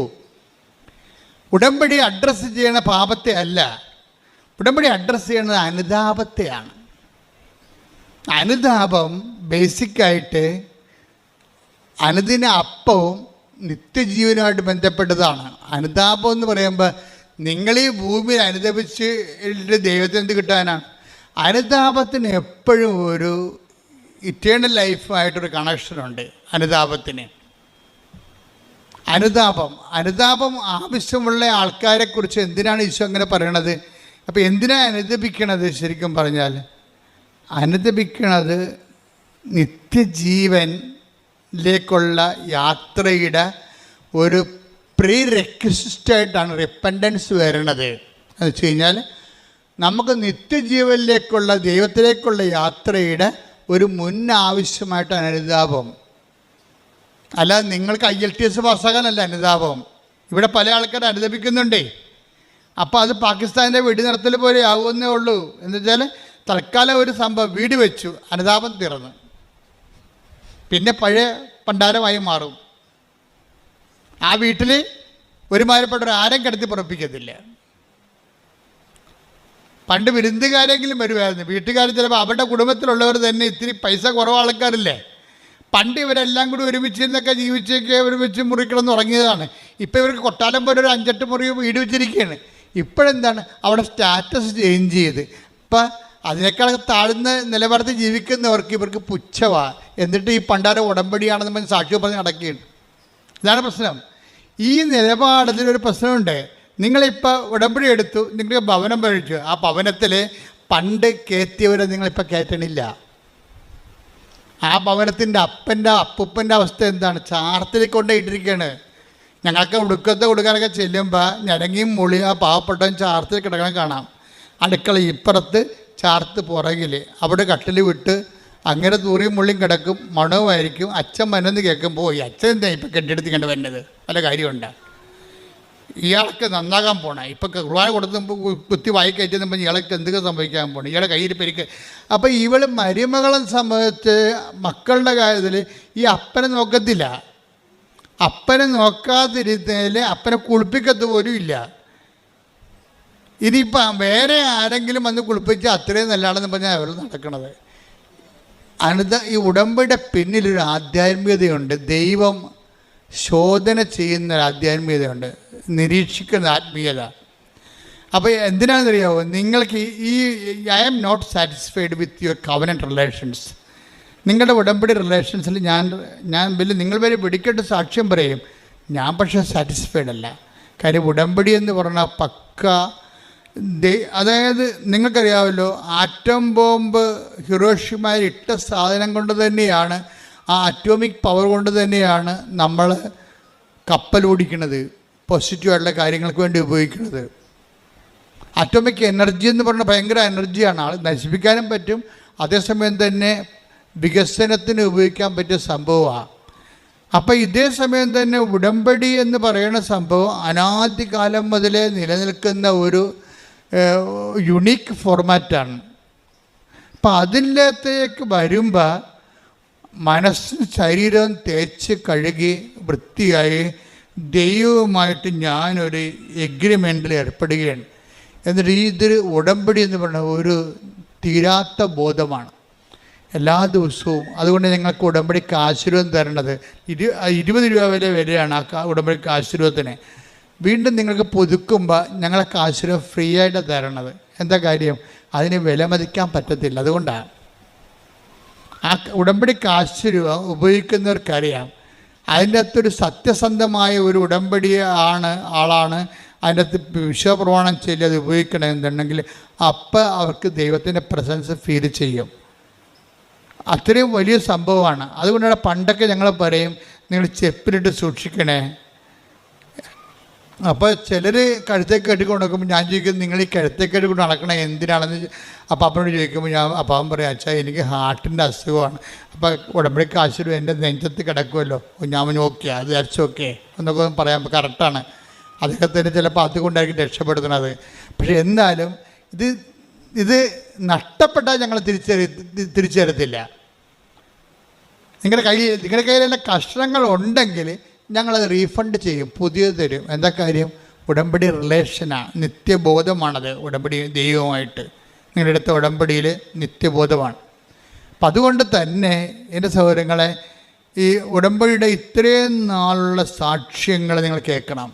ഉടമ്പടി അഡ്രസ്സ് ചെയ്യണ പാപത്തെ അല്ല, ഉടമ്പടി അഡ്രസ്സ് ചെയ്യണത് അനുതാപത്തെയാണ്. അനുതാപം ബേസിക്കായിട്ട് അനുദിന അപ്പവും നിത്യജീവനുമായിട്ട് ബന്ധപ്പെട്ടതാണ്. അനുതാപം എന്ന് പറയുമ്പോൾ നിങ്ങൾ ഈ ഭൂമിയിൽ അനുതപിച്ച് ദൈവത്തിന് എന്ത് കിട്ടാനാണ്? അനുതാപത്തിന് എപ്പോഴും ഒരു ഇറ്റേണൽ ലൈഫായിട്ടൊരു കണക്ഷനുണ്ട്. അനുതാപം ആവശ്യമുള്ള ആൾക്കാരെക്കുറിച്ച് എന്തിനാണ് ഈശോ അങ്ങനെ പറയണത്? അപ്പോൾ എന്തിനാണ് അനുദപിക്കണത്? ശരിക്കും പറഞ്ഞാൽ അനുദപിക്കണത് നിത്യജീവനിലേക്കുള്ള യാത്രയുടെ ഒരു പ്രീ റെക്വിസിറ്റായിട്ടാണ് റിപ്പൻഡൻസ് വരണത്. എന്ന് വെച്ച് കഴിഞ്ഞാൽ നമുക്ക് നിത്യജീവനിലേക്കുള്ള ദൈവത്തിലേക്കുള്ള യാത്രയുടെ ഒരു മുൻ ആവശ്യമായിട്ടാണ് അനുതാപം. അല്ലാതെ നിങ്ങൾക്ക് IELTS പാസ്സാകാനല്ല അനുതാപം. ഇവിടെ പല ആൾക്കാർ അനുദപിക്കുന്നുണ്ടേ. അപ്പോൾ അത് പാകിസ്ഥാൻ്റെ വെടിനിർത്തൽ പോലെ ആകുന്നേ ഉള്ളൂ. എന്ന് വെച്ചാൽ തൽക്കാലം ഒരു സംഭവം വീട് വെച്ചു, അനുതാപം തീർന്നു, പിന്നെ പഴയ പണ്ടാരമായി മാറും. ആ വീട്ടിൽ ഒരുമാതിരിപ്പെട്ടവർ ആരും കിടത്തി പുറപ്പിക്കത്തില്ല. പണ്ട് വിരുന്നുകാരെങ്കിലും വരുമായിരുന്നു. വീട്ടുകാർ ചിലപ്പോൾ അവരുടെ കുടുംബത്തിലുള്ളവർ തന്നെ ഇത്തിരി പൈസ കുറവ് ആൾക്കാരില്ലേ, പണ്ട് ഇവരെല്ലാം കൂടി ഒരുമിച്ചിരുന്നൊക്കെ ജീവിച്ചൊക്കെ ഒരുമിച്ച് മുറിക്കിടന്ന് ഉറങ്ങിയതാണ്. ഇപ്പോൾ ഇവർക്ക് കൊട്ടാരം പോലെ ഒരു 5-8 മുറി വീട് വെച്ചിരിക്കുകയാണ്. ഇപ്പോഴെന്താണ്, അവിടെ സ്റ്റാറ്റസ് ചേഞ്ച് ചെയ്ത് ഇപ്പം അതിനേക്കാൾ താഴ്ന്ന നിലവാരത്തിൽ ജീവിക്കുന്നവർക്ക് ഇവർക്ക് പുച്ഛമാണ്. എന്നിട്ട് ഈ പണ്ടാരം ഉടമ്പടിയാണെന്ന് പറഞ്ഞ് സാക്ഷ്യം പറഞ്ഞ് നടക്കുകയാണ്. ഇതാണ് പ്രശ്നം. ഈ നിലപാടിലൊരു പ്രശ്നമുണ്ട്. നിങ്ങളിപ്പോൾ ഉടമ്പടി എടുത്തു, നിങ്ങൾക്ക് ഭവനം പഴിച്ചു, ആ ഭവനത്തിൽ പണ്ട് കയറ്റിയവരെ നിങ്ങളിപ്പോൾ കയറ്റണില്ല. ആ ഭവനത്തിൻ്റെ അപ്പൂപ്പൻ്റെ അവസ്ഥ എന്താണ്? ചാർത്തിൽ കൊണ്ടേ ഇട്ടിരിക്കുകയാണ്. ഞങ്ങൾക്ക് ഉടുക്കത്തെ കൊടുക്കാനൊക്കെ ചെല്ലുമ്പോൾ ഞരങ്ങിയും മുളി ആ പാവപ്പെട്ടവൻ ചാർത്തിൽ കിടക്കണം കാണാം. അടുക്കള ഇപ്പുറത്ത്, ചാർത്ത് പുറകിൽ, അവിടെ കട്ടിൽ വിട്ട് അങ്ങനെ തൂറിയും മുള്ളിയും കിടക്കും, മണവുമായിരിക്കും. അച്ഛൻ മനന്ന് കേൾക്കുമ്പോൾ ഈ അച്ഛൻ എന്താ ഇപ്പം കെട്ടിയെടുത്ത് കണ്ട് വരുന്നത്, വല്ല കാര്യമുണ്ട്? ഇയാൾക്ക് നന്നാകാൻ പോണേ, ഇപ്പം കുർബാന കൊടുത്തുമ്പോൾ കുത്തി വായി കയറ്റുമ്പോൾ ഇയാൾക്ക് എന്തൊക്കെ സംഭവിക്കാൻ പോകണം, ഇയാളുടെ കയ്യിൽ പെരുക്ക്. അപ്പോൾ ഇവൾ മരുമകളെ സംബന്ധിച്ച് മക്കളുടെ കാര്യത്തിൽ ഈ അപ്പനെ നോക്കത്തില്ല. അപ്പനെ നോക്കാതിരുന്നതിൽ അപ്പനെ കുളിപ്പിക്കത്ത് പോലും ഇല്ല. ഇനിയിപ്പം വേറെ ആരെങ്കിലും വന്ന് കുളിപ്പിച്ചാൽ അത്രയും നല്ലതാണെന്ന് പറഞ്ഞാൽ അവർ നടക്കണത്. ഈ ഉടമ്പടിയുടെ പിന്നിലൊരു ആധ്യാത്മികതയുണ്ട്. ദൈവം ശോധന ചെയ്യുന്ന ഒരു ആധ്യാത്മികതയുണ്ട്, നിരീക്ഷിക്കുന്ന ആത്മീയത. അപ്പോൾ എന്തിനാണെന്നറിയാമോ, നിങ്ങൾക്ക് I am not satisfied with your covenant relations. നിങ്ങളുടെ ഉടമ്പടി റിലേഷൻസിൽ നിങ്ങൾ വരെ വെടിക്കെട്ട് സാക്ഷ്യം പറയും, ഞാൻ പക്ഷേ സാറ്റിസ്ഫൈഡ് അല്ല. കാര്യം ഉടമ്പടി എന്ന് പറഞ്ഞാൽ പക്ക അതായത് നിങ്ങൾക്കറിയാമല്ലോ, ആറ്റം ബോംബ് ഹിരോഷിമയിൽ ഇട്ട സാധനം കൊണ്ട് തന്നെയാണ്, ആ അറ്റോമിക് പവർ കൊണ്ട് തന്നെയാണ് നമ്മൾ കപ്പൽ ഓടിക്കുന്നത്, പോസിറ്റീവായിട്ടുള്ള കാര്യങ്ങൾക്ക് വേണ്ടി ഉപയോഗിക്കുന്നത്. അറ്റോമിക് എനർജി എന്ന് പറഞ്ഞാൽ ഭയങ്കര എനർജിയാണ്, ആൾ നശിപ്പിക്കാനും പറ്റും, അതേസമയം തന്നെ വികസനത്തിന് ഉപയോഗിക്കാൻ പറ്റിയ സംഭവമാണ്. അപ്പോൾ ഇതേ സമയം തന്നെ ഉടമ്പടി എന്ന് പറയുന്ന സംഭവം അനാദികാലം മുതലേ നിലനിൽക്കുന്ന ഒരു യുണീക്ക് ഫോർമാറ്റാണ്. അപ്പം അതിലേക്ക് വരുമ്പോൾ മനസ്സും ശരീരവും തേച്ച് കഴുകി വൃത്തിയായി ദൈവവുമായിട്ട് ഞാനൊരു എഗ്രിമെൻറ്റിൽ ഏർപ്പെടുകയാണ്. എന്നിട്ട് ഇതൊരു ഉടമ്പടി എന്ന് പറഞ്ഞ ഒരു തീരാത്ത ബോധമാണ് എല്ലാ ദിവസവും. അതുകൊണ്ട് ഞങ്ങൾക്ക് ഉടമ്പടിക്ക് ആശീർവാദം തരണത് 20 രൂപ വരെയാണ് ആ ഉടമ്പടിക്ക് ആശീർവാദത്തിന്. വീണ്ടും നിങ്ങൾക്ക് പുതുക്കുമ്പോൾ ഞങ്ങൾക്ക് ആശീർവാദം ഫ്രീ ആയിട്ട് തരണത്. എന്താ കാര്യം? അതിന് വിലമതിക്കാൻ പറ്റത്തില്ല. അതുകൊണ്ടാണ് ആ ഉടമ്പടിക്ക് ആശീർവാദം ഉപയോഗിക്കുന്നവർക്കറിയാം അതിൻ്റെ അകത്തൊരു സത്യസന്ധമായ ഒരു ഉടമ്പടി ആളാണ് അതിൻ്റെ അകത്ത് വിശ്വപ്രമാണം ചൊല്ലി അത് ഉപയോഗിക്കണമെന്നുണ്ടെങ്കിൽ അപ്പം അവർക്ക് ദൈവത്തിൻ്റെ പ്രസൻസ് ഫീൽ ചെയ്യും. അത്രയും വലിയ സംഭവമാണ്. അതുകൊണ്ടാണ് പണ്ടൊക്കെ ഞങ്ങൾ പറയും, നിങ്ങൾ ചെപ്പിലിട്ട് സൂക്ഷിക്കണേ. അപ്പോൾ ചിലർ കഴുത്തേക്ക് കെട്ടിക്കൊണ്ട് നടക്കുമ്പോൾ ഞാൻ ചോദിക്കും, നിങ്ങൾ ഈ കഴുത്തേക്ക് കെട്ടിക്കൊണ്ട് നടക്കണേ എന്തിനാണെന്ന്. അപ്പോൾ അപ്പനോട് ചോദിക്കുമ്പോൾ അവൻ പറയും, അച്ഛാ എനിക്ക് ഹാർട്ടിൻ്റെ അസുഖമാണ്. അപ്പോൾ ഉടമ്പടിക്ക് ആശീർവാദം എൻ്റെ നെഞ്ചത്ത് കിടക്കുമല്ലോ, ഞാൻ നോക്കിയാൽ അത് ഓക്കെ എന്നൊക്കെ പറയാൻ കറക്റ്റാണ്. അദ്ദേഹത്തിന് ചിലപ്പോൾ അതുകൊണ്ടായിരിക്കും രക്ഷപ്പെടുത്തുന്നത്. പക്ഷെ എന്നാലും ഇത് നഷ്ടപ്പെട്ടാൽ ഞങ്ങൾ തിരിച്ചറിയത്തില്ല. നിങ്ങളുടെ കയ്യിൽ കഷ്ടങ്ങൾ ഉണ്ടെങ്കിൽ ഞങ്ങളത് റീഫണ്ട് ചെയ്യും, പുതിയത് തരും. എന്താ കാര്യം? ഉടമ്പടി റിലേഷനാണ്, നിത്യബോധമാണത്. ഉടമ്പടി ദൈവവുമായിട്ട് നിങ്ങളുടെ അടുത്ത ഉടമ്പടിയിൽ നിത്യബോധമാണ്. അപ്പം അതുകൊണ്ട് തന്നെ എൻ്റെ സഹോദരങ്ങളെ, ഈ ഉടമ്പടിയുടെ ഇത്രയും നാളുള്ള സാക്ഷ്യങ്ങൾ നിങ്ങൾ കേൾക്കണം.